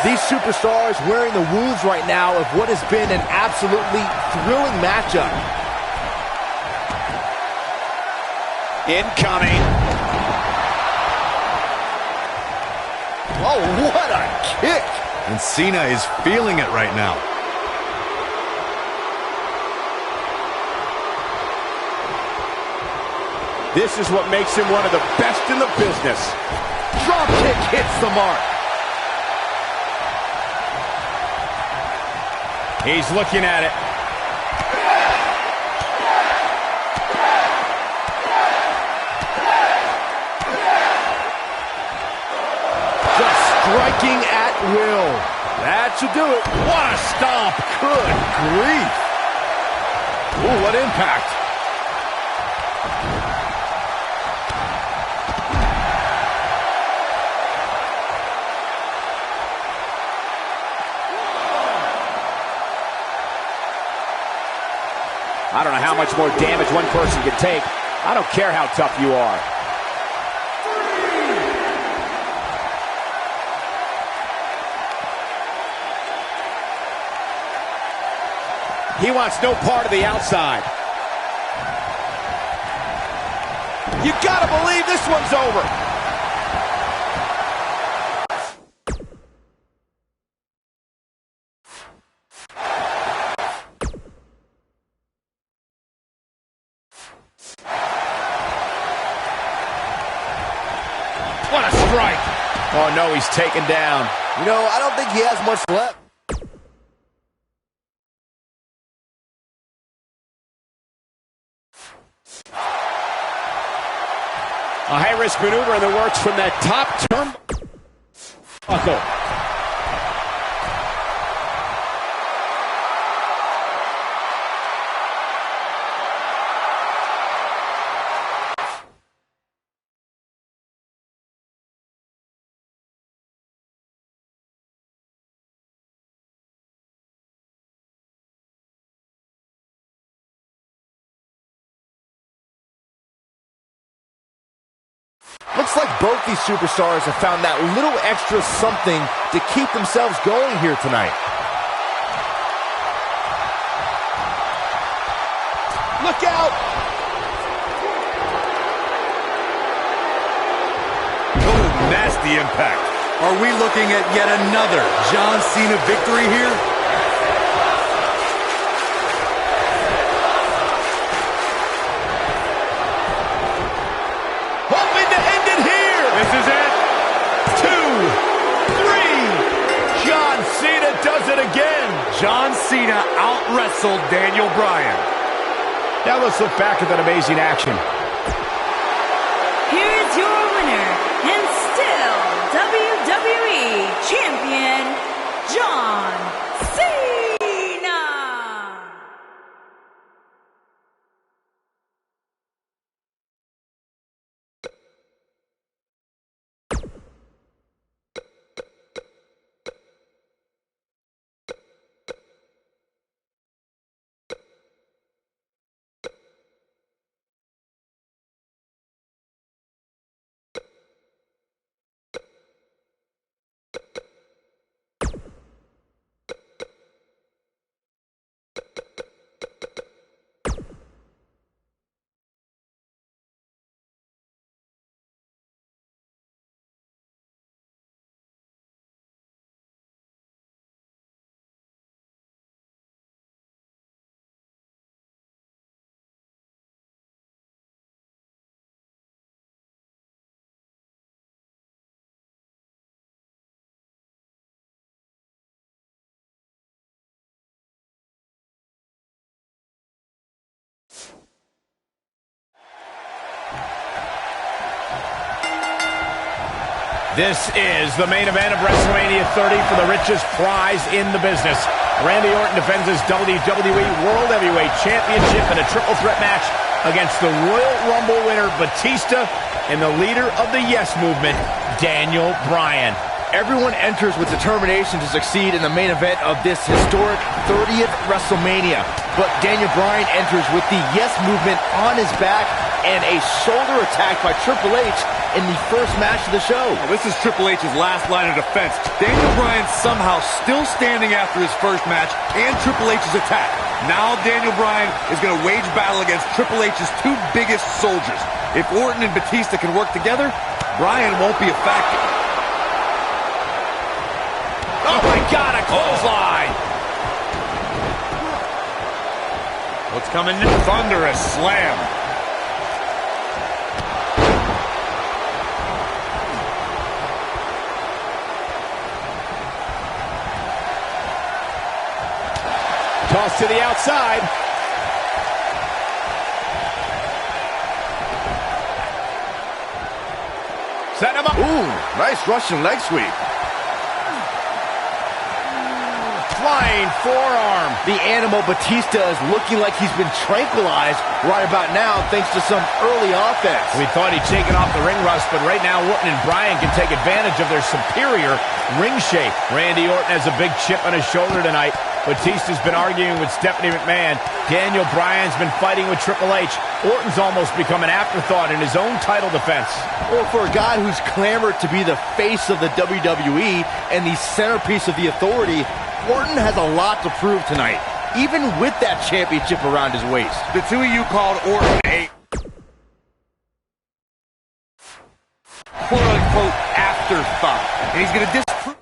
These superstars wearing the wounds right now of what has been an absolutely thrilling matchup. Incoming. Oh, what a kick! And Cena is feeling it right now. This is what makes him one of the best in the business. Drop kick hits the mark. He's looking at it. Just striking at will. That should do it. What a stomp. Good grief. Ooh, what impact. I don't know how much more damage one person can take. I don't care how tough you are. He wants no part of the outside. You gotta believe this one's over. What a strike. Oh, no, he's taken down. You know, I don't think he has much left. A high-risk maneuver in the works from that top turnbuckle. Looks like both these superstars have found that little extra something to keep themselves going here tonight. Look out! Oh, nasty impact. Are we looking at yet another John Cena victory here? Hoping to end it here. This is it. 2, 3. John Cena does it again. John Cena out-wrestled Daniel Bryan. Now let's look back at that amazing action. Here is your winner, and still WWE Champion, John Cena. This is the main event of WrestleMania 30 for the richest prize in the business. Randy Orton defends his WWE World Heavyweight Championship in a triple threat match against the Royal Rumble winner Batista and the leader of the Yes Movement, Daniel Bryan. Everyone enters with determination to succeed in the main event of this historic 30th WrestleMania. But Daniel Bryan enters with the Yes Movement on his back and a shoulder attack by Triple H in the first match of the show. Well, this is Triple H's last line of defense. Daniel Bryan somehow still standing after his first match and Triple H's attack. Now Daniel Bryan is going to wage battle against Triple H's two biggest soldiers. If Orton and Batista can work together, Bryan won't be a factor. Oh my God, a clothesline! What's coming now? Thunderous slam. Toss to the outside. Set him up. Ooh, nice Russian leg sweep. Flying forearm. The animal Batista is looking like he's been tranquilized right about now thanks to some early offense. We thought he'd taken off the ring rust, but right now Orton and Bryan can take advantage of their superior ring shape. Randy Orton has a big chip on his shoulder tonight. Batista's been arguing with Stephanie McMahon. Daniel Bryan's been fighting with Triple H. Orton's almost become an afterthought in his own title defense. Well, for a guy who's clamored to be the face of the WWE and the centerpiece of the Authority, Orton has a lot to prove tonight, even with that championship around his waist. The two of you called Orton a quote-unquote afterthought, and he's going to disprove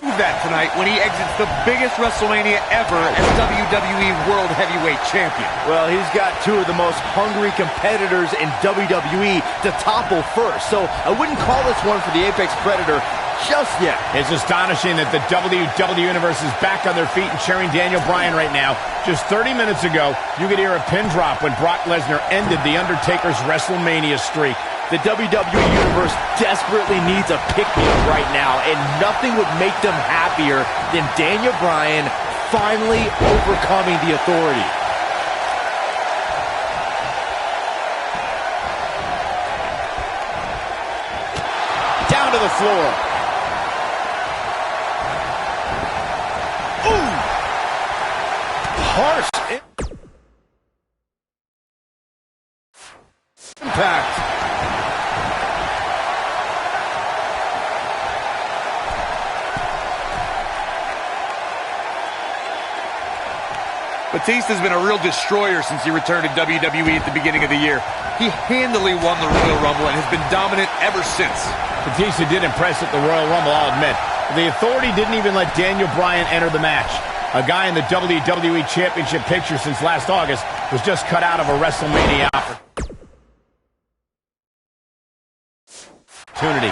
that tonight when he exits the biggest WrestleMania ever as WWE World Heavyweight Champion. Well, he's got two of the most hungry competitors in WWE to topple first, so I wouldn't call this one for the Apex Predator just yet. It's astonishing that the WWE Universe is back on their feet and cheering Daniel Bryan right now. Just 30 minutes ago, you could hear a pin drop when Brock Lesnar ended The Undertaker's WrestleMania streak. The WWE Universe desperately needs a pick-me-up right now, and nothing would make them happier than Daniel Bryan finally overcoming the Authority. Down to the floor. Ooh! Harsh impact. Batista's been a real destroyer since he returned to WWE at the beginning of the year. He handily won the Royal Rumble and has been dominant ever since. Batista did impress at the Royal Rumble, I'll admit. The Authority didn't even let Daniel Bryan enter the match. A guy in the WWE Championship picture since last August was just cut out of a WrestleMania opportunity.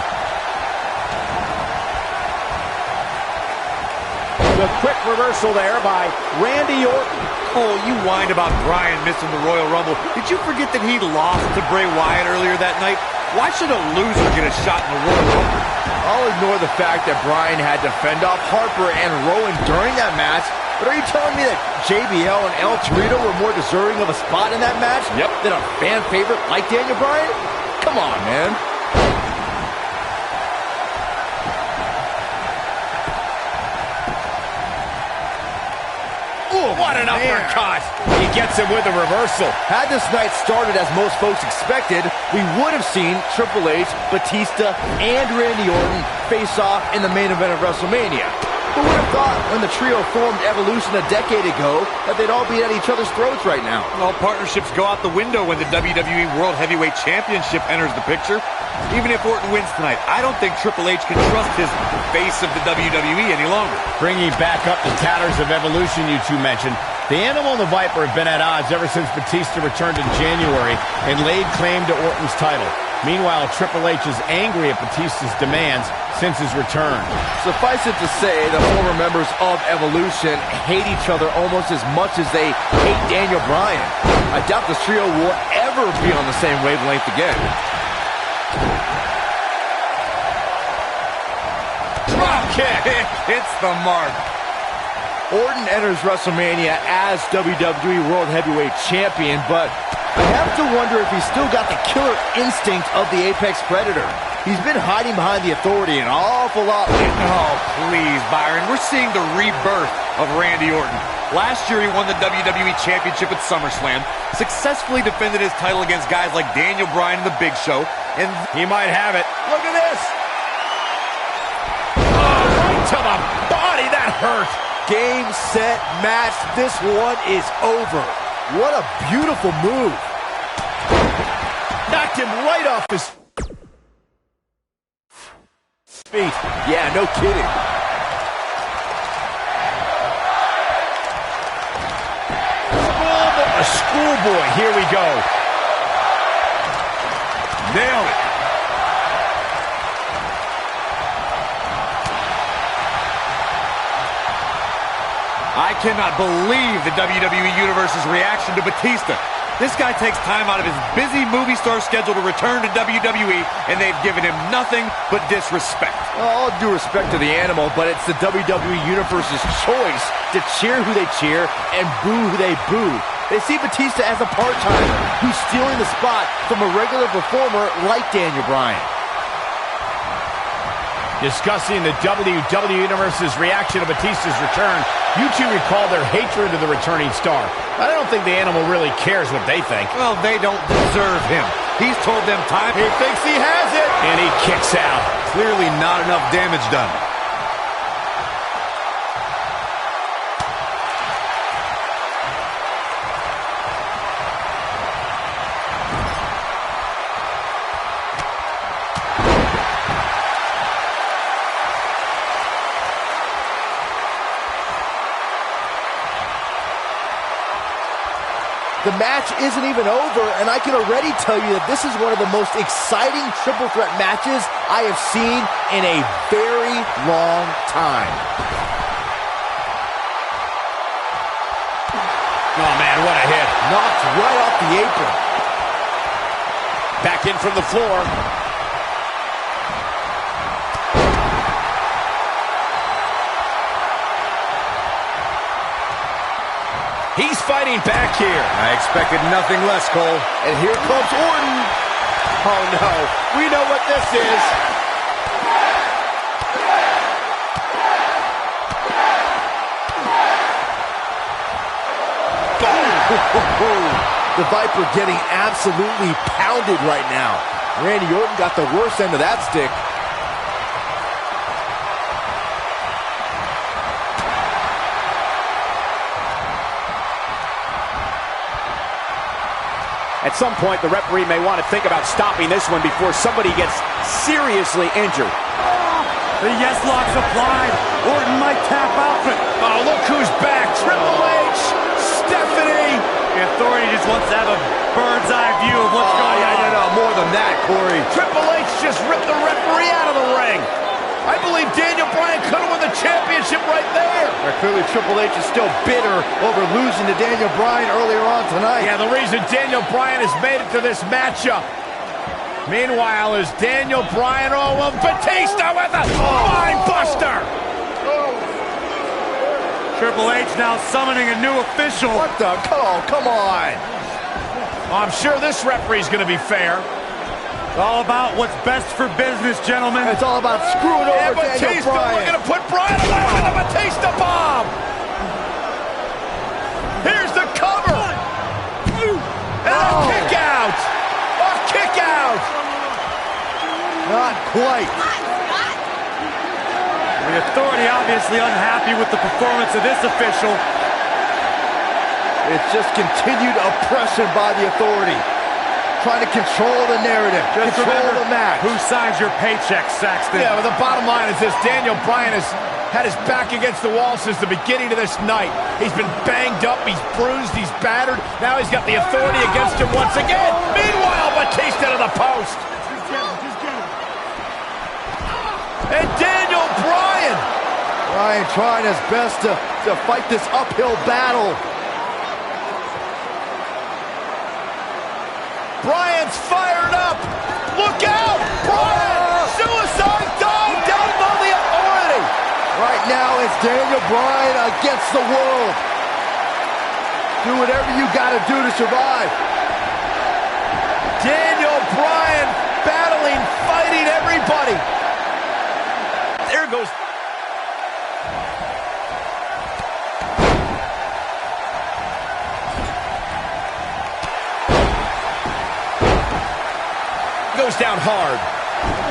The quick reversal there by Randy Orton. Oh, you whined about Bryan missing the Royal Rumble. Did you forget that he lost to Bray Wyatt earlier that night? Why should a loser get a shot in the Royal Rumble? I'll ignore the fact that Bryan had to fend off Harper and Rowan during that match, but are you telling me that JBL and El Torito were more deserving of a spot in that match than a fan favorite like Daniel Bryan? Come on, man. Ooh, what an uppercut! He gets him with a reversal. Had this night started as most folks expected, we would have seen Triple H, Batista, and Randy Orton face off in the main event of WrestleMania. Who would have thought when the trio formed Evolution a decade ago that they'd all be at each other's throats right now? All partnerships go out the window when the WWE World Heavyweight Championship enters the picture. Even if Orton wins tonight, I don't think Triple H can trust his face of the WWE any longer. Bringing back up the tatters of Evolution you two mentioned, the Animal and the Viper have been at odds ever since Batista returned in January and laid claim to Orton's title. Meanwhile, Triple H is angry at Batista's demands since his return. Suffice it to say, the former members of Evolution hate each other almost as much as they hate Daniel Bryan. I doubt this trio will ever be on the same wavelength again. Drop kick! Hits the mark. Orton enters WrestleMania as WWE World Heavyweight Champion, but I have to wonder if he's still got the killer instinct of the Apex Predator. He's been hiding behind the Authority an awful lot lately. Oh, please, Byron. We're seeing the rebirth of Randy Orton. Last year, he won the WWE Championship at SummerSlam, successfully defended his title against guys like Daniel Bryan and The Big Show, and He might have it. Look at this! Oh, right to the body. That hurt. Game, set, match. This one is over. What a beautiful move. Knocked him right off his feet. Yeah, no kidding. A schoolboy. Here we go. Nailed it. I cannot believe the WWE Universe's reaction to Batista. This guy takes time out of his busy movie star schedule to return to WWE, and they've given him nothing but disrespect. All due respect to the Animal, but it's the WWE Universe's choice to cheer who they cheer and boo who they boo. They see Batista as a part-timer who's stealing the spot from a regular performer like Daniel Bryan. Discussing the WWE Universe's reaction to Batista's return, you two recall their hatred of the returning star. I don't think the Animal really cares what they think. Well, they don't deserve him. He's told them time. He thinks he has it. And he kicks out. Clearly not enough damage done. The match isn't even over, and I can already tell you that this is one of the most exciting triple threat matches I have seen in a very long time. Oh, man, what a hit. Knocked right off the apron. Back in from the floor. He's fighting back here. I expected nothing less, Cole. And here comes Orton. Oh, no. We know what this is. The Viper getting absolutely pounded right now. Randy Orton got the worst end of that stick. At some point, the referee may want to think about stopping this one before somebody gets seriously injured. The yes lock's applied. Orton might tap out. Oh, look who's back. Triple H, Stephanie. The Authority just wants to have a bird's eye view of what's going on. No, more than that, Corey. Triple H just ripped the referee out of the ring. I believe Daniel Bryan could have won the championship right there. Clearly, Triple H is still bitter over losing to Daniel Bryan earlier on tonight. Yeah, the reason Daniel Bryan has made it to this matchup. Meanwhile, is Daniel Bryan, Batista with a spine buster. Triple H now summoning a new official. What the? Oh, come on. I'm sure this referee's going to be fair. It's all about what's best for business, gentlemen. It's all about screwing over Daniel Batista Bryan. looking to put Bryan away with a Batista bomb. Here's the cover. And a kick out. A kick out. Not quite. The Authority obviously unhappy with the performance of this official. It's just continued oppression by the Authority. Trying to control the narrative, Just control the match. Who signs your paycheck, Saxton? Yeah, but the bottom line is this. Daniel Bryan has had his back against the wall since the beginning of this night. He's been banged up, he's bruised, he's battered. Now he's got the Authority against him once again. Meanwhile, Batista to the post. And Daniel Bryan. Bryan trying his best to fight this uphill battle. Bryan's fired up. Look out! Bryan! Suicide dive down on the Authority. Right now, it's Daniel Bryan against the world. Do whatever you gotta do to survive. Daniel Bryan battling, fighting everybody. There goes. Goes down hard.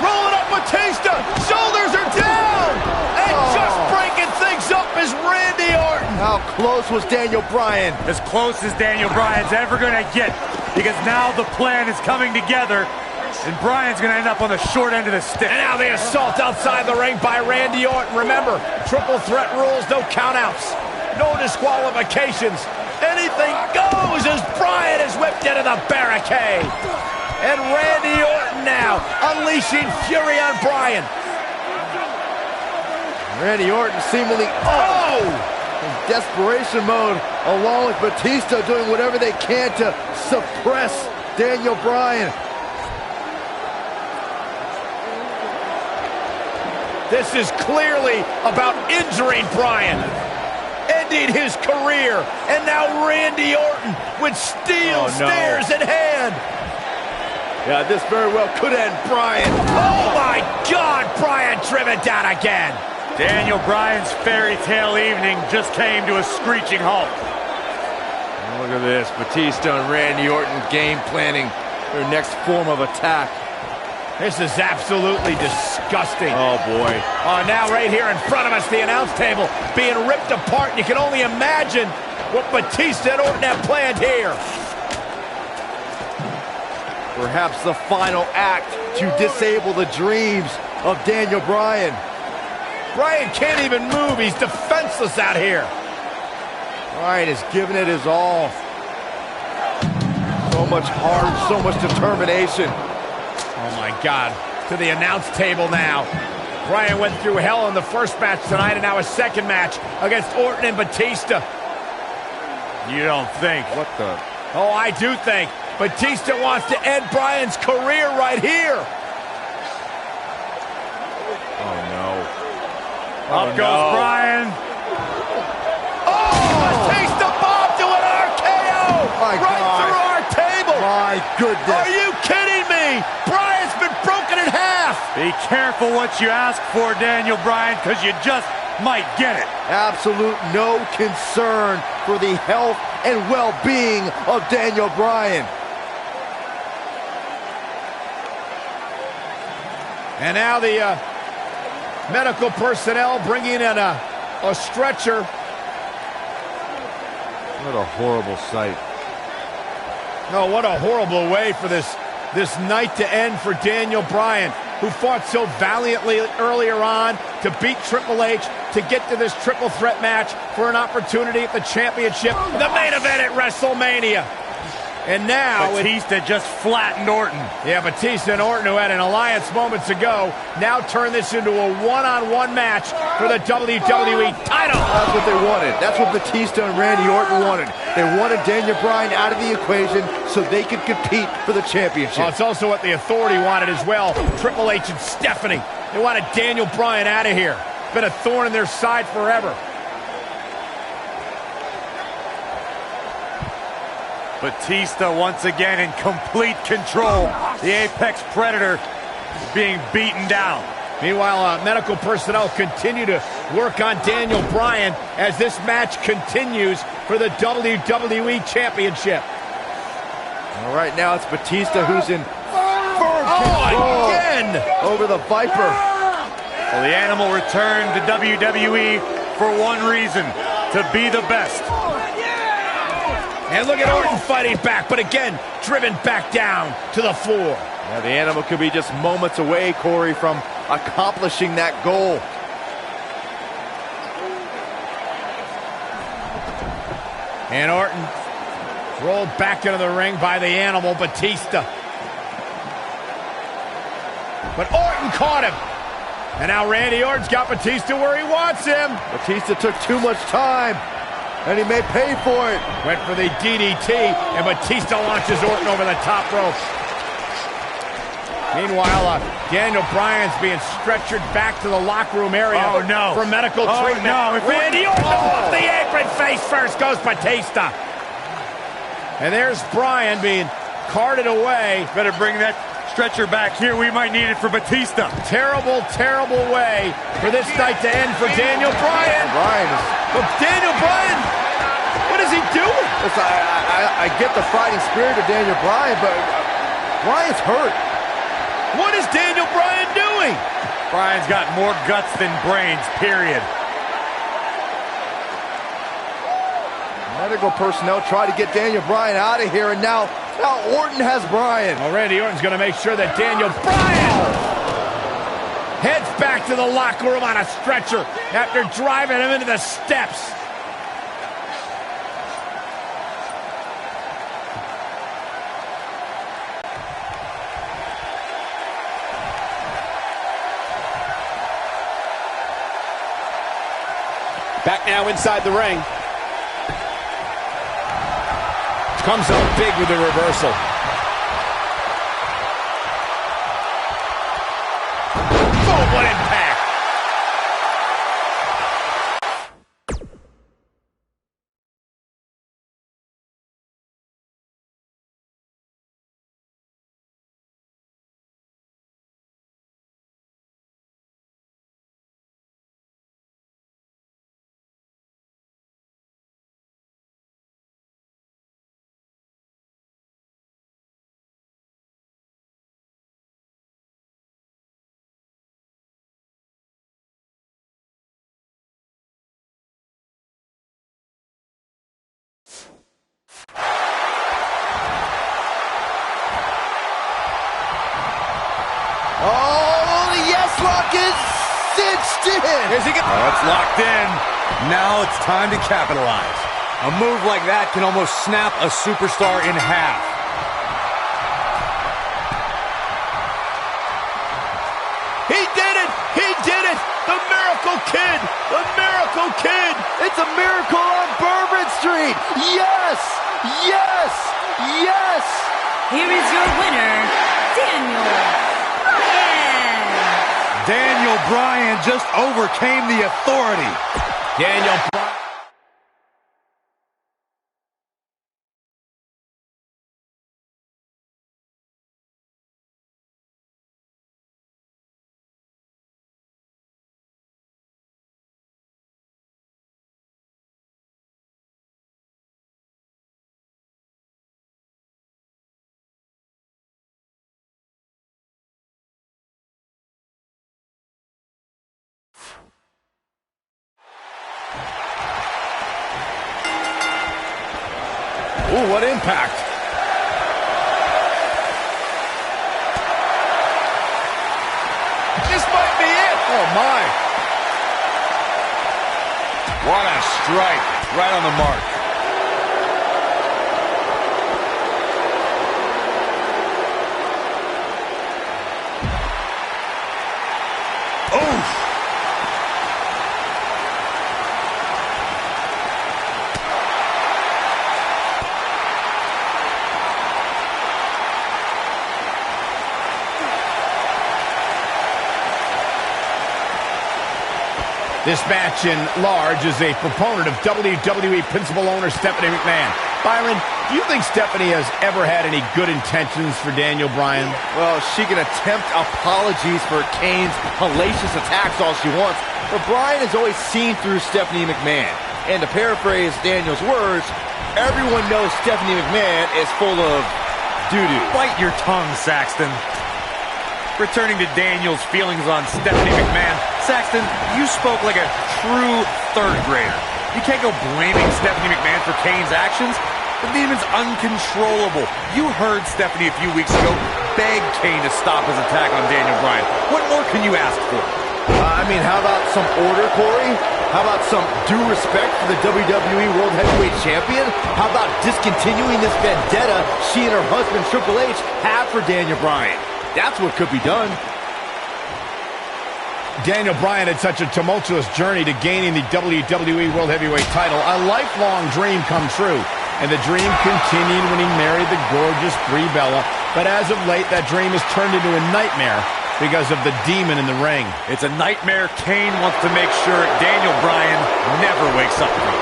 Rolling up Batista. Shoulders are down. And just breaking things up is Randy Orton. How close was Daniel Bryan? As close as Daniel Bryan's ever going to get, because now the plan is coming together, and Bryan's going to end up on the short end of the stick. And now the assault outside the ring by Randy Orton. Remember, triple threat rules, no countouts, no disqualifications. Anything goes as Bryan is whipped into the barricade. And Randy Orton now unleashing fury on Bryan. Randy Orton seemingly in desperation mode, along with Batista doing whatever they can to suppress Daniel Bryan. This is clearly about injuring Bryan, ending his career, and now Randy Orton with steel stairs in hand. Yeah, this very well could end Bryan. Oh my God, Bryan driven down again. Daniel Bryan's fairy tale evening just came to a screeching halt. Look at this, Batista and Randy Orton game planning their next form of attack. This is absolutely disgusting. Oh boy. Now right here in front of us, the announce table being ripped apart. You can only imagine what Batista and Orton have planned here. Perhaps the final act to disable the dreams of Daniel Bryan. Bryan can't even move. He's defenseless out here. Bryan is giving it his all. much heart, so much determination. Oh my God. To the announce table now. Bryan went through hell in the first match tonight and now a second match against Orton and Batista. You don't think? What the? Oh, I do think. Batista wants to end Bryan's career right here. Oh, no. Up goes Bryan. Oh, Batista bombed to an RKO. My right God. through our table. My goodness. Are you kidding me? Bryan's been broken in half. Be careful what you ask for, Daniel Bryan, because you just might get it. Absolute no concern for the health and well-being of Daniel Bryan. And now the medical personnel bringing in a stretcher. What a horrible sight. No, what a horrible way for this night to end for Daniel Bryan, who fought so valiantly earlier on to beat Triple H, to get to this triple threat match for an opportunity at the championship, the main event at WrestleMania. And now Batista just flattened Orton. Yeah, Batista and Orton, who had an alliance moments ago, now turn this into a one-on-one match for the WWE title. That's what they wanted. That's what Batista and Randy Orton wanted. They wanted Daniel Bryan out of the equation so they could compete for the championship. Well, it's also what the Authority wanted as well. Triple H and Stephanie. They wanted Daniel Bryan out of here. Been a thorn in their side forever. Batista once again in complete control. The Apex Predator being beaten down. Meanwhile, medical personnel continue to work on Daniel Bryan as this match continues for the WWE Championship. All right, now it's Batista who's in firm control again over the Viper. Well, the Animal returned to WWE for one reason, to be the best. And look at Orton fighting back, but again, driven back down to the floor. Now the Animal could be just moments away, Corey, from accomplishing that goal. And Orton rolled back into the ring by the Animal, Batista. But Orton caught him. And now Randy Orton's got Batista where he wants him. Batista took too much time, and he may pay for it. Went for the DDT, and Batista launches Orton over the top rope. Meanwhile, Daniel Bryan's being stretchered back to the locker room area for medical treatment. No. Randy Orton off the apron, face first goes Batista. And there's Bryan being carted away. Better bring that stretcher back here. We might need it for Batista. Terrible, terrible way for this night to end for Daniel Bryan. But Daniel Bryan, what is he doing? Listen, I get the fighting spirit of Daniel Bryan, but Bryan's hurt. What is Daniel Bryan doing? Bryan's got more guts than brains, period. Medical personnel try to get Daniel Bryan out of here, and now Orton has Bryan. Well, Randy Orton's going to make sure that Daniel Bryan heads back to the locker room on a stretcher after driving him into the steps. Back now inside the ring. Comes up big with the reversal. Oh, what impact! Oh, the yes lock is cinched in. It's locked in. Now it's time to capitalize. A move like that can almost snap a superstar in half. Kid! The Miracle Kid! It's a miracle on Bourbon Street! Yes! Yes! Yes! Here is your winner, Daniel Bryan. Daniel Bryan just overcame the authority. Daniel Bryan. Ooh, what impact. This might be it. Oh, my. What a strike. Right on the mark. Oof. This match in large is a proponent of WWE principal owner Stephanie McMahon. Byron, do you think Stephanie has ever had any good intentions for Daniel Bryan? Well, she can attempt apologies for Kane's hellacious attacks all she wants, but Bryan has always seen through Stephanie McMahon. And to paraphrase Daniel's words, everyone knows Stephanie McMahon is full of doo-doo. Bite your tongue, Saxton. Returning to Daniel's feelings on Stephanie McMahon, Saxton, you spoke like a true third grader. You can't go blaming Stephanie McMahon for Kane's actions. The demon's uncontrollable. You heard Stephanie a few weeks ago beg Kane to stop his attack on Daniel Bryan. What more can you ask for? How about some order, Corey? How about some due respect for the WWE World Heavyweight Champion? How about discontinuing this vendetta she and her husband Triple H have for Daniel Bryan? That's what could be done. Daniel Bryan had such a tumultuous journey to gaining the WWE World Heavyweight title. A lifelong dream come true. And the dream continued when he married the gorgeous Brie Bella. But as of late, that dream has turned into a nightmare because of the demon in the ring. It's a nightmare Kane wants to make sure Daniel Bryan never wakes up from.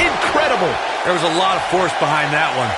Incredible! There was a lot of force behind that one.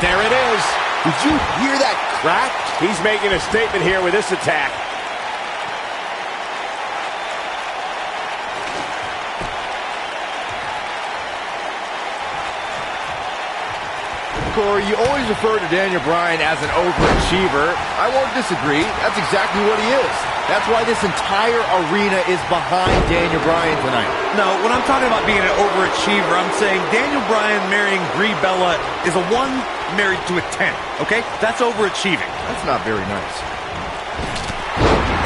There it is. Did you hear that crack? He's making a statement here with this attack. Corey, you always refer to Daniel Bryan as an overachiever. I won't disagree. That's exactly what he is. That's why this entire arena is behind Daniel Bryan tonight. No, when I'm talking about being an overachiever, I'm saying Daniel Bryan marrying Brie Bella is a 1 married to a 10, okay? That's overachieving. That's not very nice.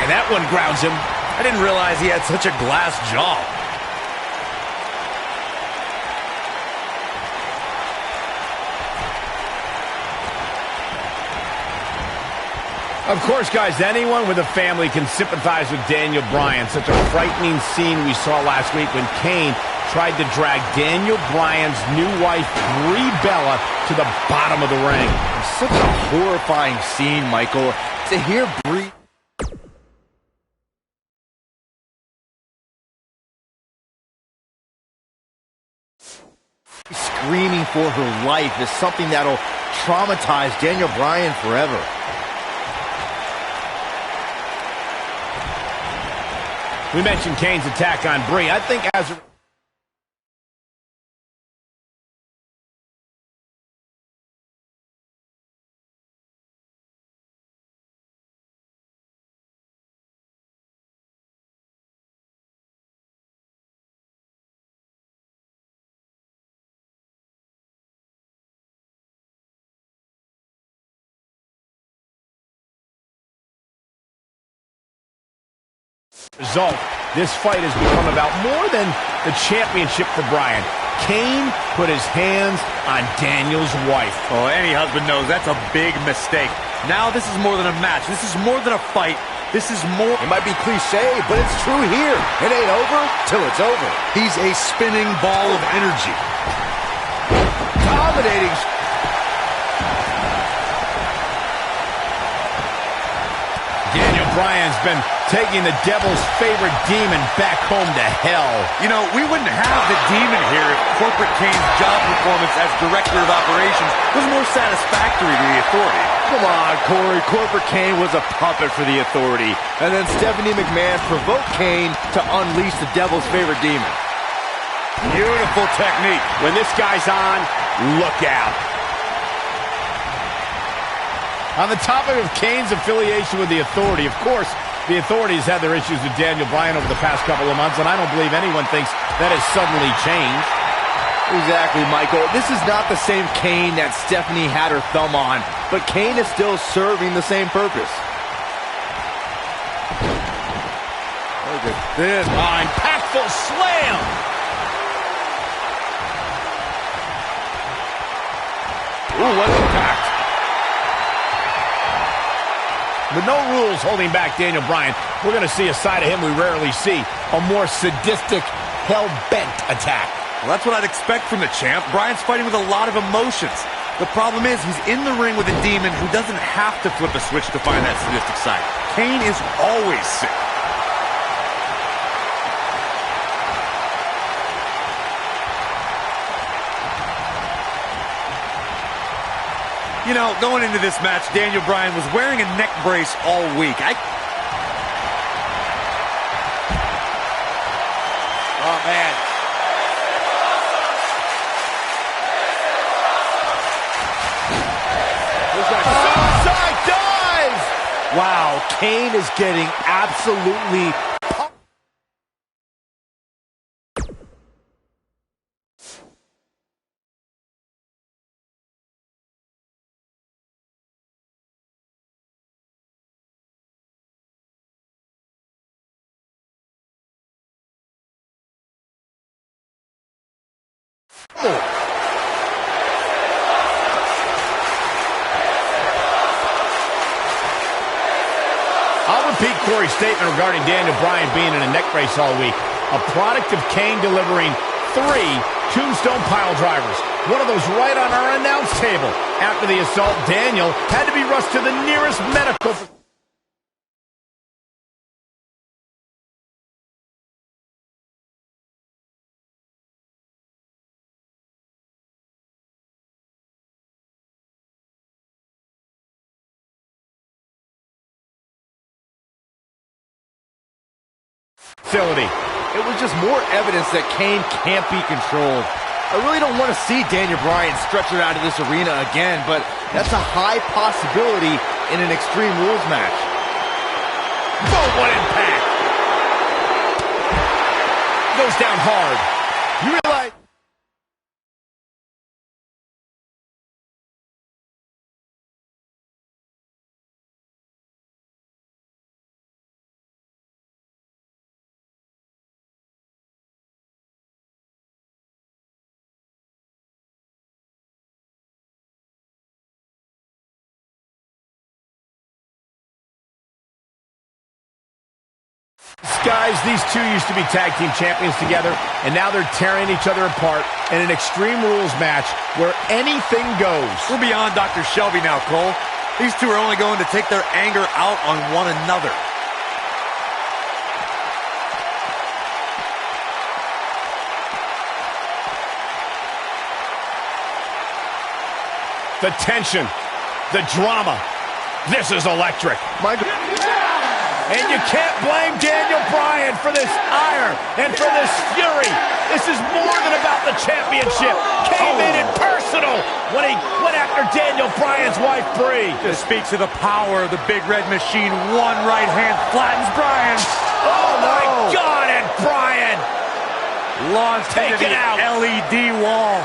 And that one grounds him. I didn't realize he had such a glass jaw. Of course, guys, anyone with a family can sympathize with Daniel Bryan. Such a frightening scene we saw last week when Kane tried to drag Daniel Bryan's new wife, Brie Bella, to the bottom of the ring. Such a horrifying scene, Michael. To hear Brie screaming for her life is something that'll traumatize Daniel Bryan forever. We mentioned Kane's attack on Brie. I think as a result, this fight has become about more than the championship for Bryan. Kane put his hands on Daniel's wife. Oh, any husband knows that's a big mistake. Now this is more than a match. This is more than a fight. This is more... It might be cliche, but it's true here. It ain't over till it's over. He's a spinning ball of energy. Dominating. Daniel Bryan's been taking the devil's favorite demon back home to hell. You know, we wouldn't have the demon here if Corporate Kane's job performance as Director of Operations was more satisfactory to the Authority. Come on, Corey. Corporate Kane was a puppet for the Authority. And then Stephanie McMahon provoked Kane to unleash the devil's favorite demon. Beautiful technique. When this guy's on, look out. On the topic of Kane's affiliation with the Authority, of course, the Authority has had their issues with Daniel Bryan over the past couple of months, and I don't believe anyone thinks that has suddenly changed. Exactly, Michael. This is not the same Kane that Stephanie had her thumb on, but Kane is still serving the same purpose. Look at this. Impactful slam. Ooh, what impact. With no rules holding back Daniel Bryan, we're going to see a side of him we rarely see, a more sadistic, hell-bent attack. Well, that's what I'd expect from the champ. Bryan's fighting with a lot of emotions. The problem is he's in the ring with a demon who doesn't have to flip a switch to find that sadistic side. Kane is always sick. You know, going into this match, Daniel Bryan was wearing a neck brace all week. Oh, man. Suicide dive! Wow, Kane is getting absolutely... I'll repeat Corey's statement regarding Daniel Bryan being in a neck brace all week. A product of Kane delivering 3 tombstone pile drivers. One of those right on our announce table. After the assault, Daniel had to be rushed to the nearest medical facility. It was just more evidence that Kane can't be controlled. I really don't want to see Daniel Bryan stretchered out of this arena again, but that's a high possibility in an Extreme Rules match. Boom, what impact! Goes down hard. You realize... guys, these two used to be tag team champions together, and now they're tearing each other apart in an Extreme Rules match where anything goes. We're beyond Dr. Shelby now, Cole. These two are only going to take their anger out on one another. The tension, the drama. This is electric. And you can't blame Daniel Bryan for this ire and for this fury. This is more than about the championship. Came in personal when he went after Daniel Bryan's wife, Brie. Just speaks to the power of the Big Red Machine. One right hand flattens Bryan. Oh, my God, and Bryan Launched into the LED wall.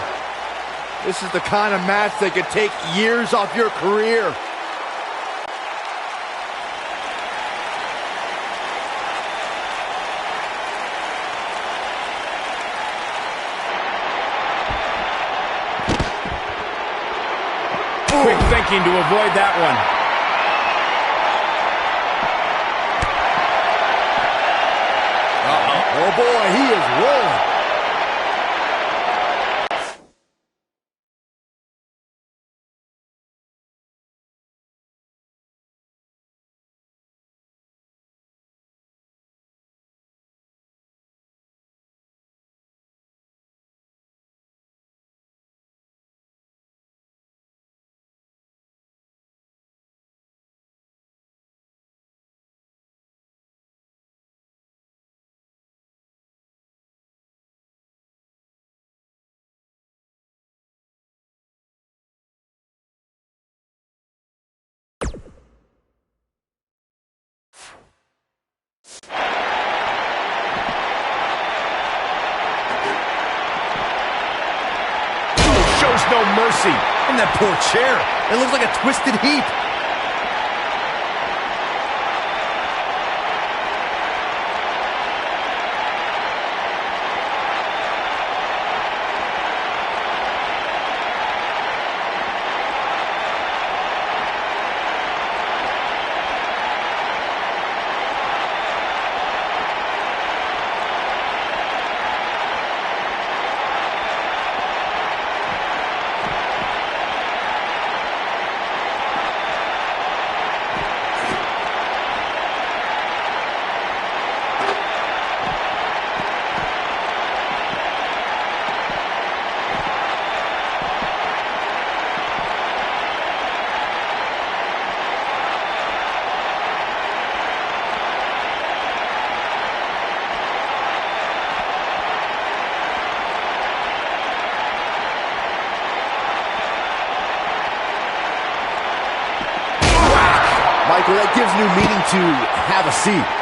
This is the kind of match that could take years off your career. Quick thinking to avoid that one. Oh boy, he is rolling. Shows no mercy. And that poor chair. It looks like a twisted heap. Michael, that gives new meaning to have a seat.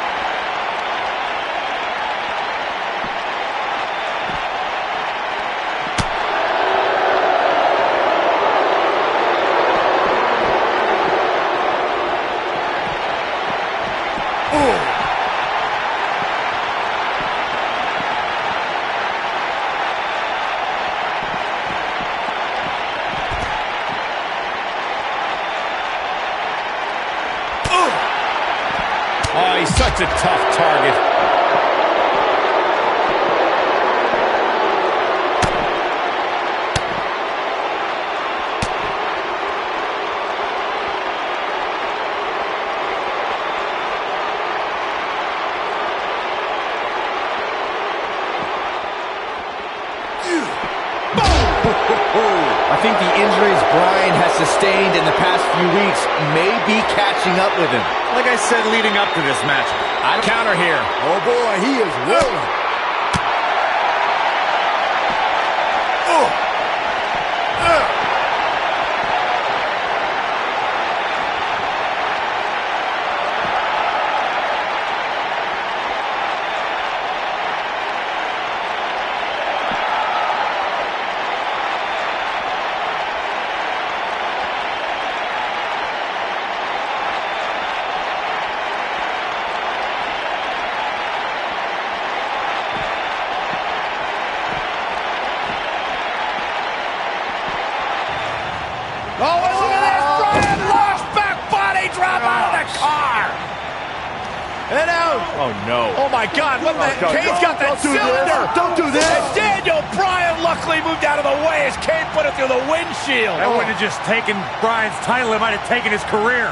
Oh, he's such a tough target. I think the injuries Bryan has sustained in the past few weeks may be catching up with him. Like I said leading up to this match, I counter here. Oh boy, he is rolling. And out. Oh, no. Oh, my God. What the? Kane's got that cylinder. Don't do this. And Daniel Bryan luckily moved out of the way as Kane put it through the windshield. That wouldn't have just taken Bryan's title. It might have taken his career.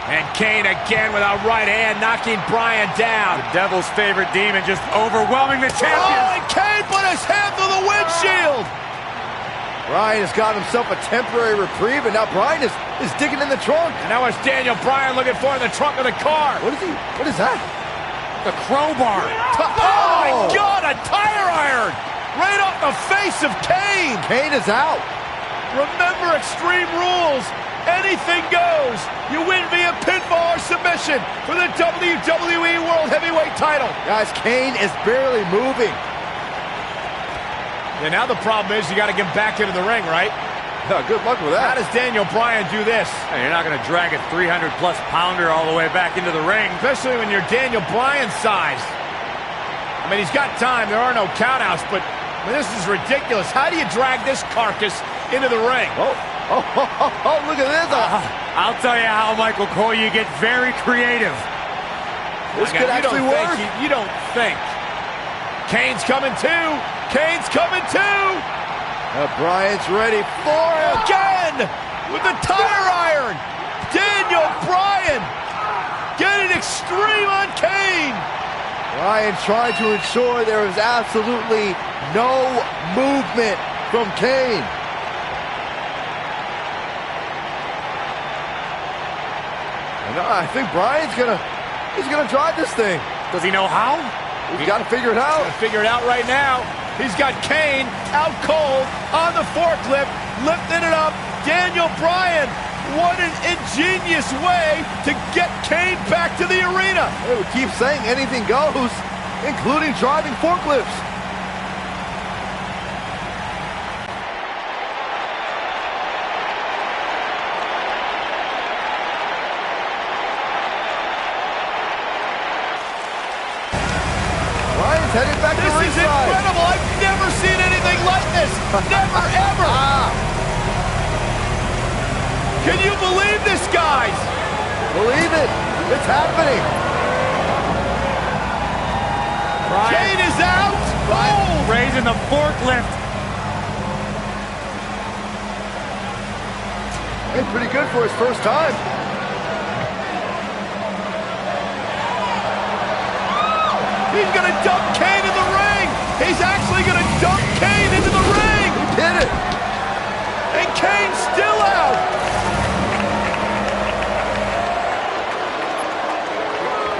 And Kane again with a right hand knocking Bryan down. The devil's favorite demon just overwhelming the champion. Oh, and Kane put his hand through the windshield. Bryan has got himself a temporary reprieve, and now Bryan is digging in the trunk. And now it's Daniel Bryan looking for in the trunk of the car. What is he? What is that? The crowbar. Oh, my God, a tire iron. Right off the face of Kane. Kane is out. Remember Extreme Rules. Anything goes. You win via pinfall or submission for the WWE World Heavyweight title. Guys, Kane is barely moving. Yeah, now the problem is you got to get back into the ring, right? Good luck with that. How does Daniel Bryan do this? Hey, you're not going to drag a 300-plus pounder all the way back into the ring. Especially when you're Daniel Bryan's size. I mean, he's got time. There are no countouts, but I mean, this is ridiculous. How do you drag this carcass into the ring? Oh, look at this. I'll tell you how, Michael Cole, you get very creative. This could actually work. You don't think. Kane's coming too. Kane's coming too. Bryan's ready for him. Again with the tire iron. Daniel Bryan getting extreme on Kane. Bryan trying to ensure there is absolutely no movement from Kane. I think Bryan's gonna drive this thing. Does he know how? He's got to figure it out. He's figure it out right now. He's got Kane out cold on the forklift, lifting it up. Daniel Bryan, what an ingenious way to get Kane back to the arena. They would keep saying anything goes, including driving forklifts. Headed back to ringside. This is incredible. I've never seen anything like this. Never, ever. Can you believe this, guys? Believe it. It's happening. Kane is out. Oh! Raising the forklift. It's pretty good for his first time. He's going to dump Kane in the ring. He's actually going to dump Kane into the ring. He did it. And Kane's still out.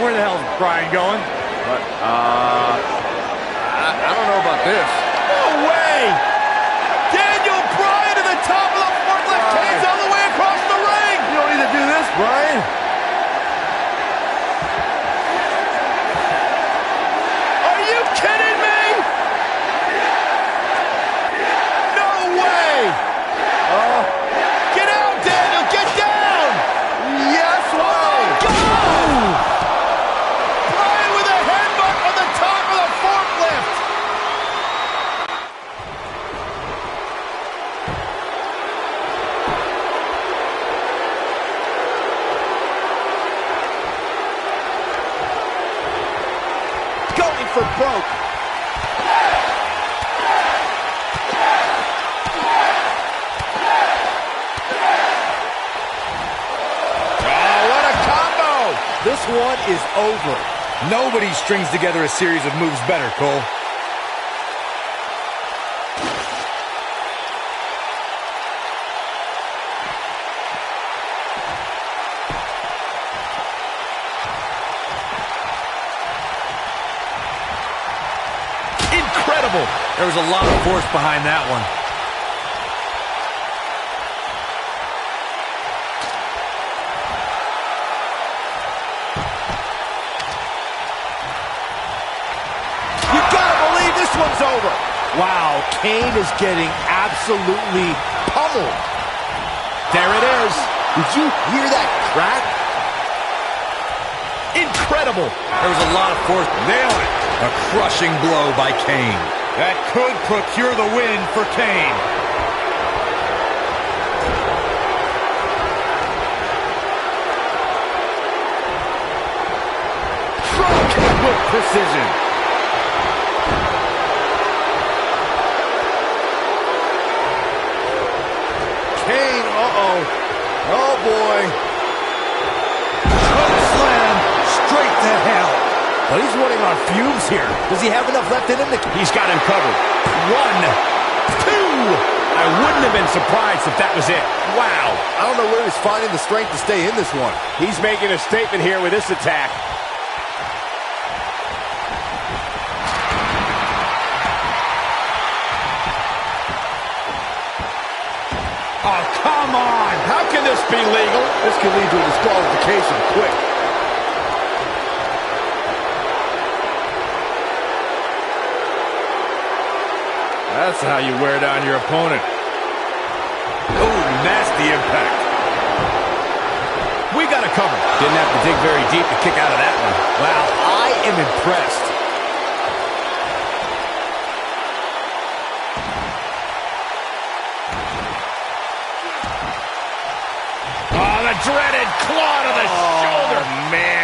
Where the hell is Bryan going? I don't know about this. No way. Daniel Bryan to the top of the forklift. Kane's all the way across the ring. You don't need to do this, Bryan. For broke. What a combo! This one is over. Nobody strings together a series of moves better, Cole. Incredible. There was a lot of force behind that one. You gotta believe this one's over. Wow, Kane is getting absolutely pummeled. There it is. Did you hear that crack? Incredible. There was a lot of force. Nailed it. A crushing blow by Kane. That could procure the win for Kane. with precision. Kane, uh-oh. Oh, boy. Choke slam straight to hell. But he's running on fumes here. Does he have enough left in him? He's got him covered. 1, 2. I wouldn't have been surprised if that was it. Wow. I don't know where he's finding the strength to stay in this one. He's making a statement here with this attack. Oh, come on. How can this be legal? This could lead to a disqualification quick. That's how you wear down your opponent. Oh, nasty impact. We got a cover. Didn't have to dig very deep to kick out of that one. Wow, I am impressed. Oh, the dreaded claw to the shoulder. Man.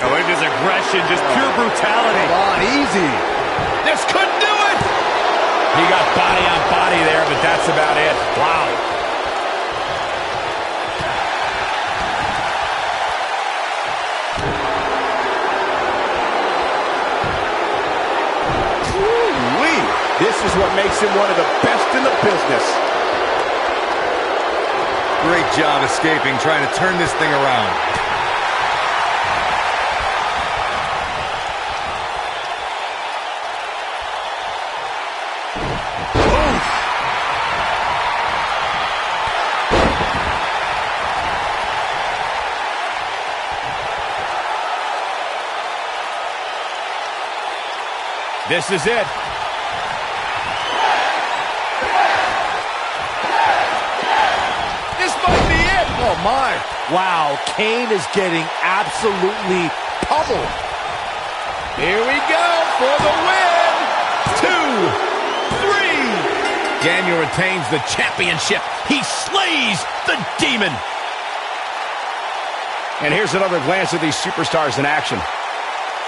Oh, look at his aggression, just pure brutality. Come on, easy. This could do it. He got body on body there, but that's about it. Wow. Woo-wee. This is what makes him one of the best in the business. Great job escaping, trying to turn this thing around. This is it. This might be it. Oh, my. Wow, Kane is getting absolutely pummeled. Here we go for the win. 2, 3. Daniel retains the championship. He slays the demon. And here's another glance at these superstars in action.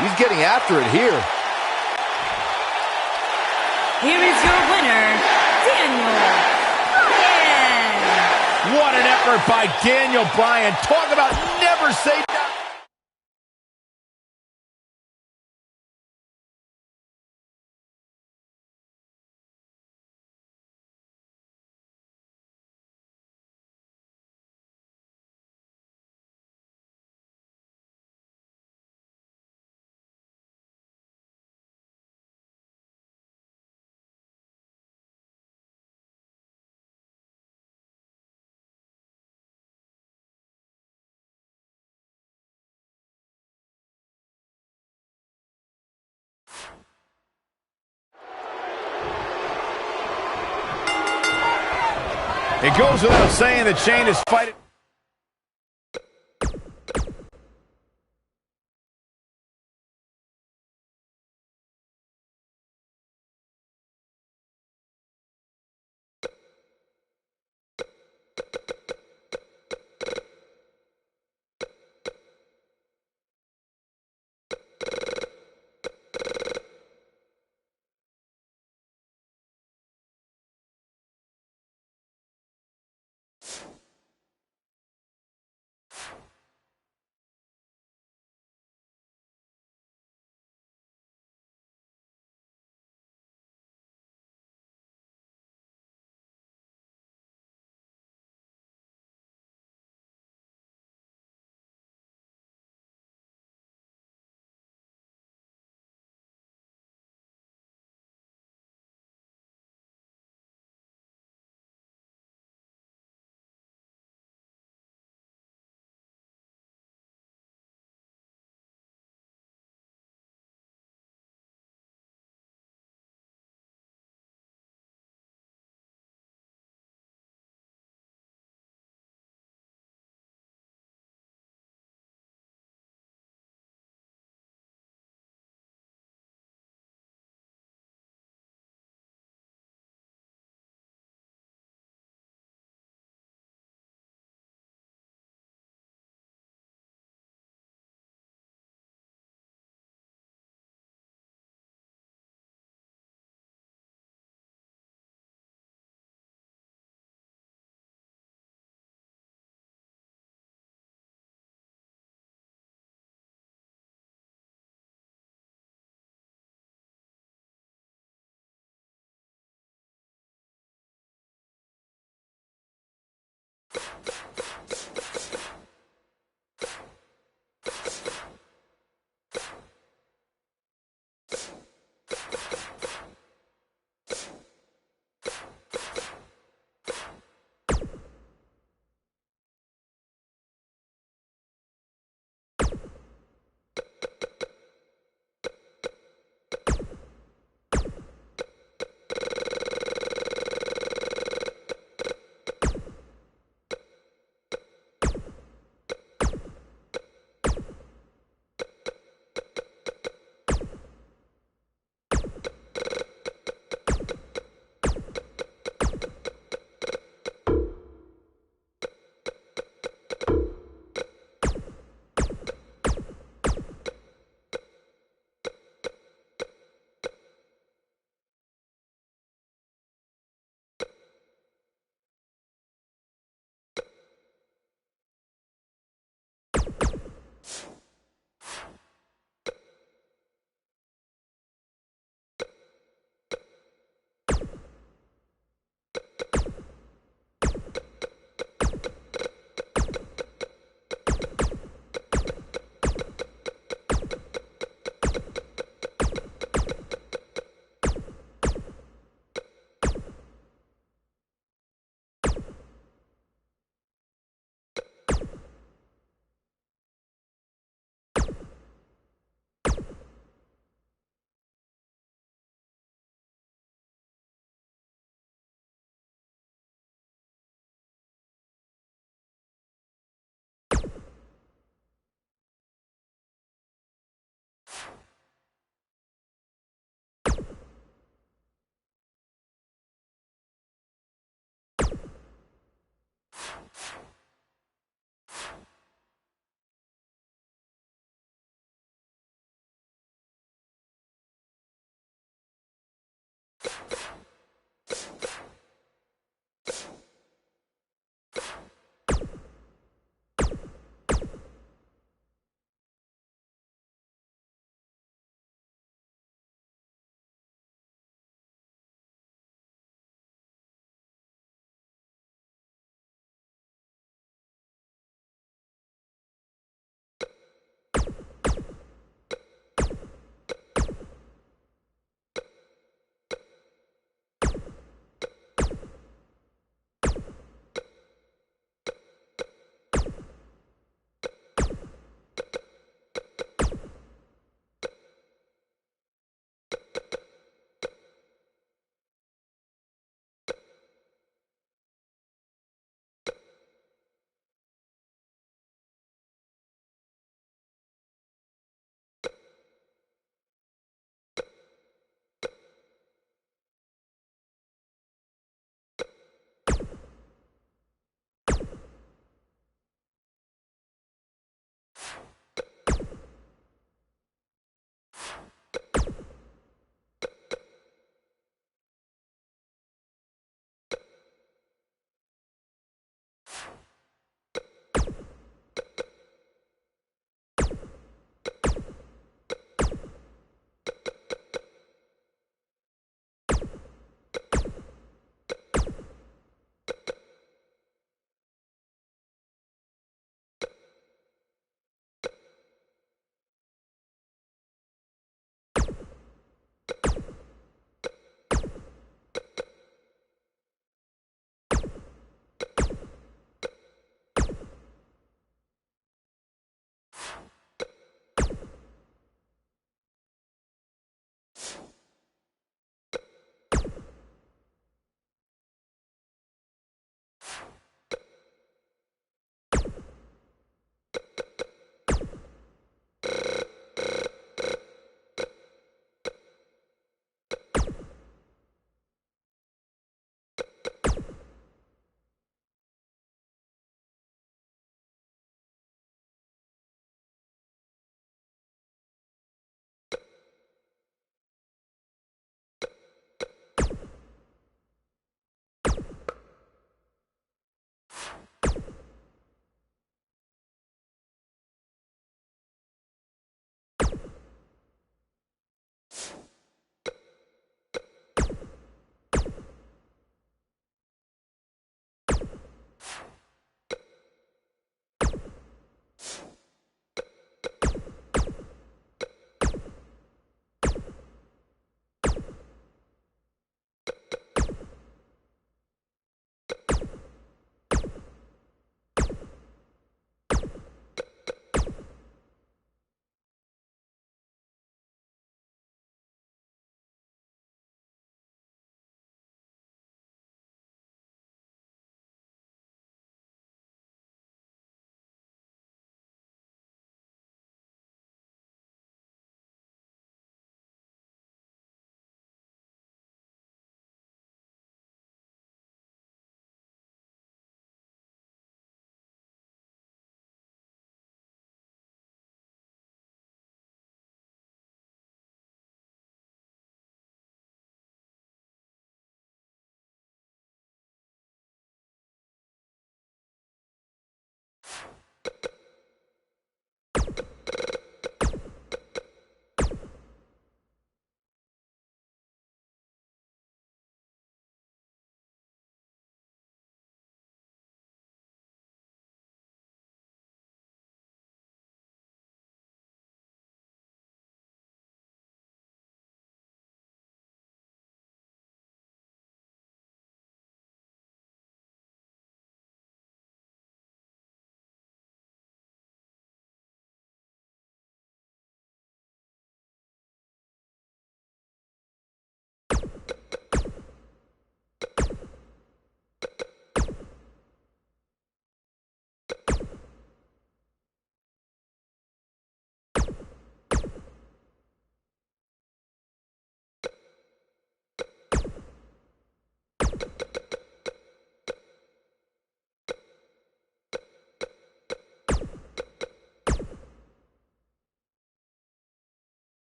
He's getting after it here. Here is your winner, Daniel Bryan. What an effort by Daniel Bryan. Talk about never say die. It goes without saying that Shane is fighting.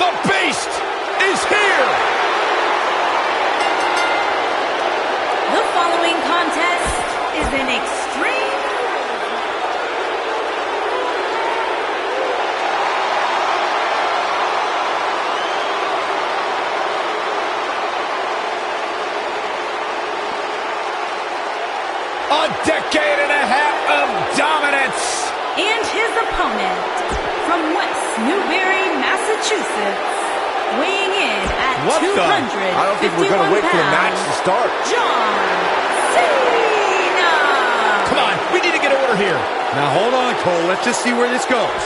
The Beast is here! The following contest is an extreme a decade and a half of dominance! and his opponent from West Newbury, Massachusetts, weighing in at What the? 251 I don't think we're going to wait for the match to start. John Cena! Come on, we need to get order here. Now hold on, Cole. Let's just see where this goes.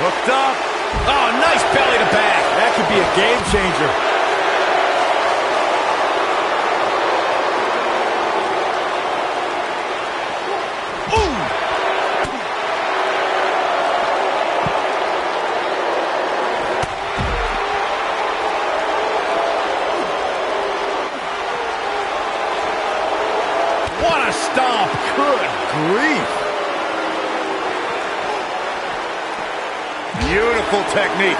Hooked up. Oh, nice belly to back. That could be a game changer. What a stomp. Good grief. Beautiful technique.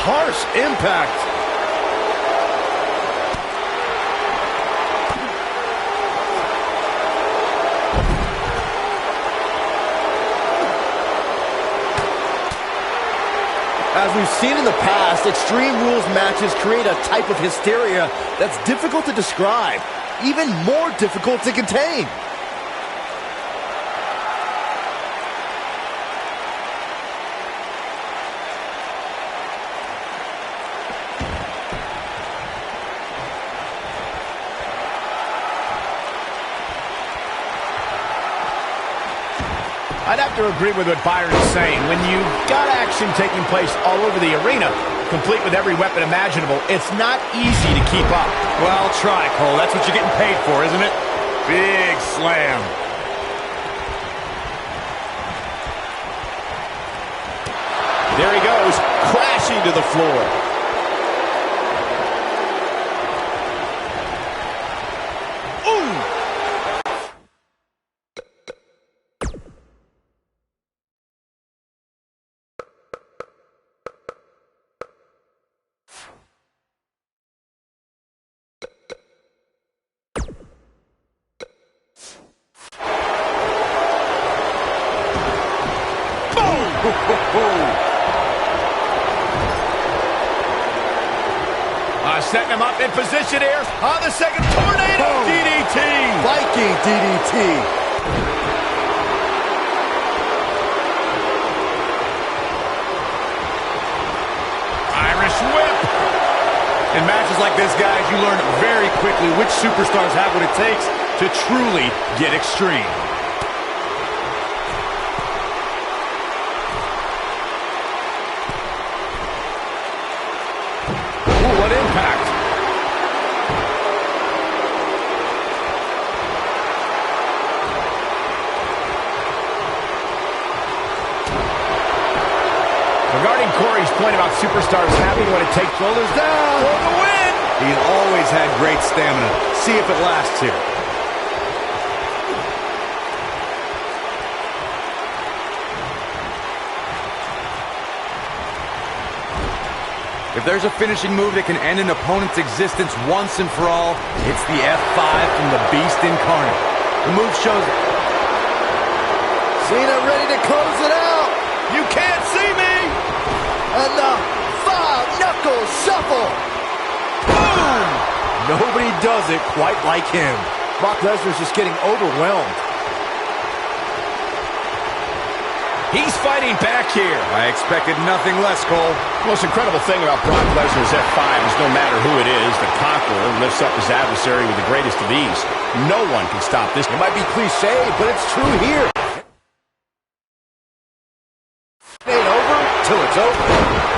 Harsh impact. As we've seen in the past, Extreme Rules matches create a type of hysteria that's difficult to describe, even more difficult to contain. I'd have to agree with what Byron's saying. When you've got action taking place all over the arena, complete with every weapon imaginable, it's not easy to keep up. Well, try, Cole. That's what you're getting paid for, isn't it? Big slam. There he goes, crashing to the floor. Setting him up in position here on the second tornado DDT. Viking DDT. Irish whip. In matches like this, guys, you learn very quickly which superstars have what it takes to truly get extreme. What impact. Regarding Corey's point about superstars having what it takes, shoulders down for the win. He's always had great stamina. See if it lasts here. If there's a finishing move that can end an opponent's existence once and for all, it's the F5 from the Beast Incarnate. The move shows Cena ready to close it out. You can't see me. And the five-knuckle shuffle. Boom! Nobody does it quite like him. Brock Lesnar's just getting overwhelmed. He's fighting back here. I expected nothing less, Cole. The most incredible thing about Brock Lesnar's F5 is no matter who it is, the conqueror lifts up his adversary with the greatest of ease. No one can stop this. It might be cliche, but it's true here. It ain't over till it's over.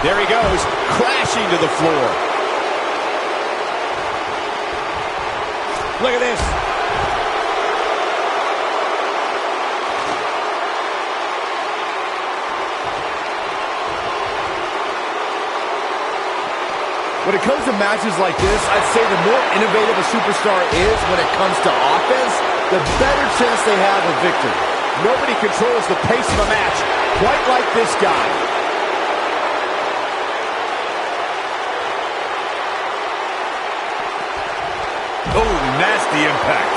There he goes, crashing to the floor. Look at this. When it comes to matches like this, I'd say the more innovative a superstar is when it comes to offense, the better chance they have of victory. Nobody controls the pace of a match quite like this guy. Oh, nasty impact.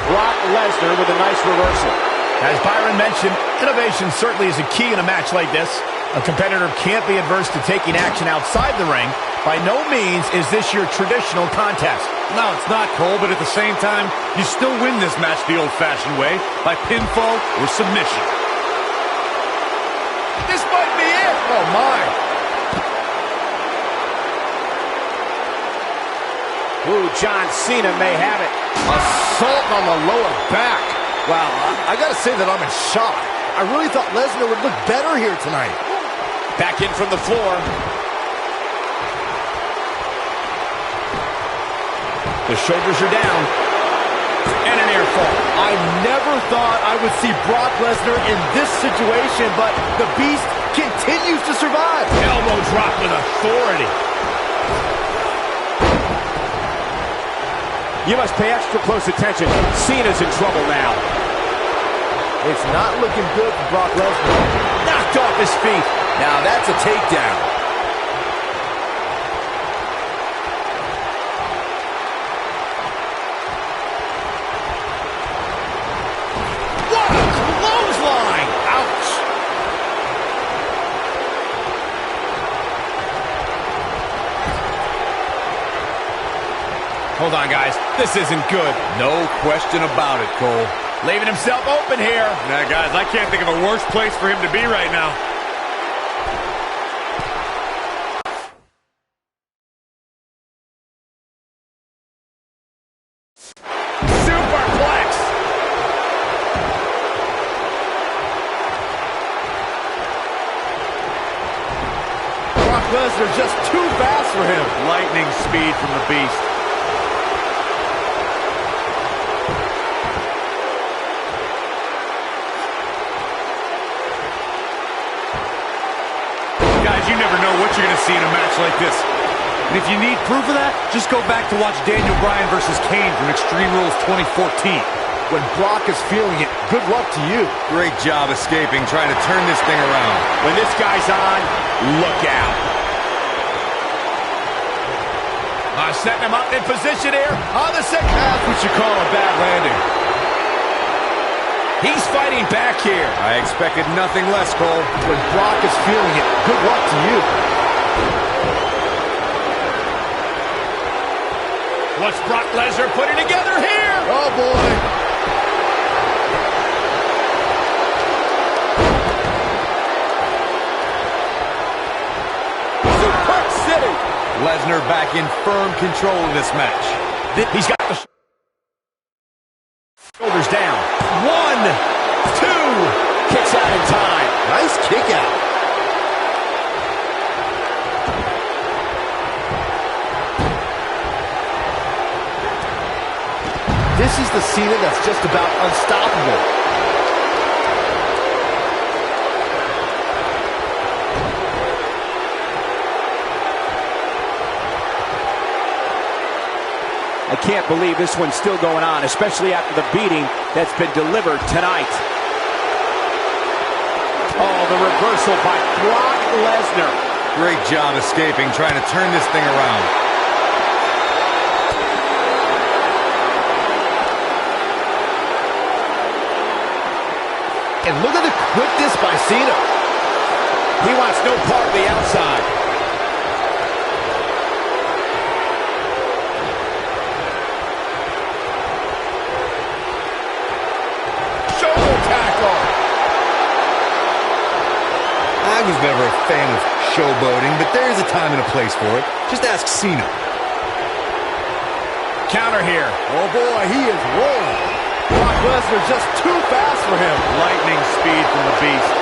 Brock Lesnar with a nice reversal. As Byron mentioned, innovation certainly is a key in a match like this. A competitor can't be adverse to taking action outside the ring. By no means is this your traditional contest. No, it's not, Cole, but at the same time, you still win this match the old-fashioned way, by pinfall or submission. This might be it. Oh, my. Ooh, John Cena may have it. Assault on the lower back. Wow, I gotta say that I'm in shock. I really thought Lesnar would look better here tonight. Back in from the floor. The shoulders are down. And an air fall. I never thought I would see Brock Lesnar in this situation, but the Beast continues to survive. Elbow drop with authority. You must pay extra close attention. Cena's in trouble now. It's not looking good for Brock Lesnar. Knocked off his feet. Now that's a takedown. What a clothesline! Ouch! Hold on, guys. This isn't good. No question about it, Cole. Leaving himself open here. Now, guys, I can't think of a worse place for him to be right now. Superplex. Brock Lesnar just too fast for him. Lightning speed from the Beast. You never know what you're going to see in a match like this. And if you need proof of that, just go back to watch Daniel Bryan versus Kane from Extreme Rules 2014. When Brock is feeling it, good luck to you. Great job escaping, trying to turn this thing around. When this guy's on, look out. Setting him up in position here on the second. That's what you call a bad landing. He's fighting back here. I expected nothing less, Cole. When Brock is feeling it, good luck to you. What's Brock Lesnar putting together here? Oh, boy. Suplex City. Lesnar back in firm control of this match. He's got the shoulders down. 1, 2. Kicks out in time. Nice kick out. This is the Cena that's just about unstoppable. I can't believe this one's still going on, especially after the beating that's been delivered tonight. Oh, the reversal by Brock Lesnar. Great job escaping, trying to turn this thing around. And look at the quickness by Cena. He wants no part of the outside. I was never a fan of showboating, but there is a time and a place for it. Just ask Cena. Counter here. Oh, boy, he is rolling. Brock Lesnar just too fast for him. Lightning speed from the Beast.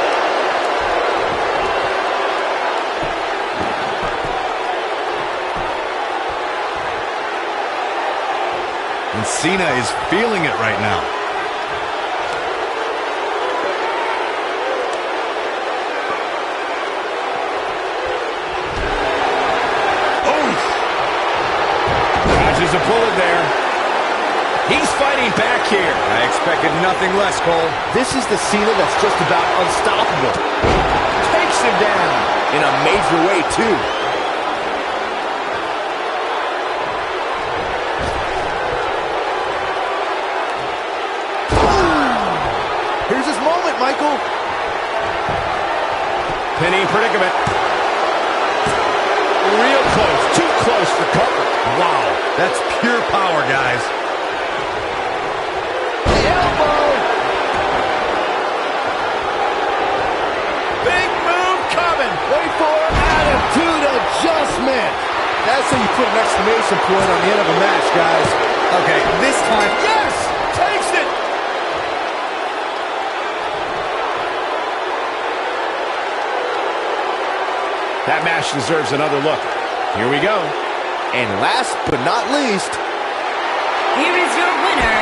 And Cena is feeling it right now. Dodges a bullet there. He's fighting back here. I expected nothing less, Cole. This is the Cena that's just about unstoppable. Takes him down in a major way, too. Here's his moment, Michael. Pinning predicament. Real close. Too close for cover. Wow, that's pure power, guys. Elbow. Big move coming. Wait for it. Attitude adjustment. That's how you put an exclamation point on the end of a match, guys. Okay, this time, Yes! Takes it! That match deserves another look. Here we go. And last but not least, Here is your winner,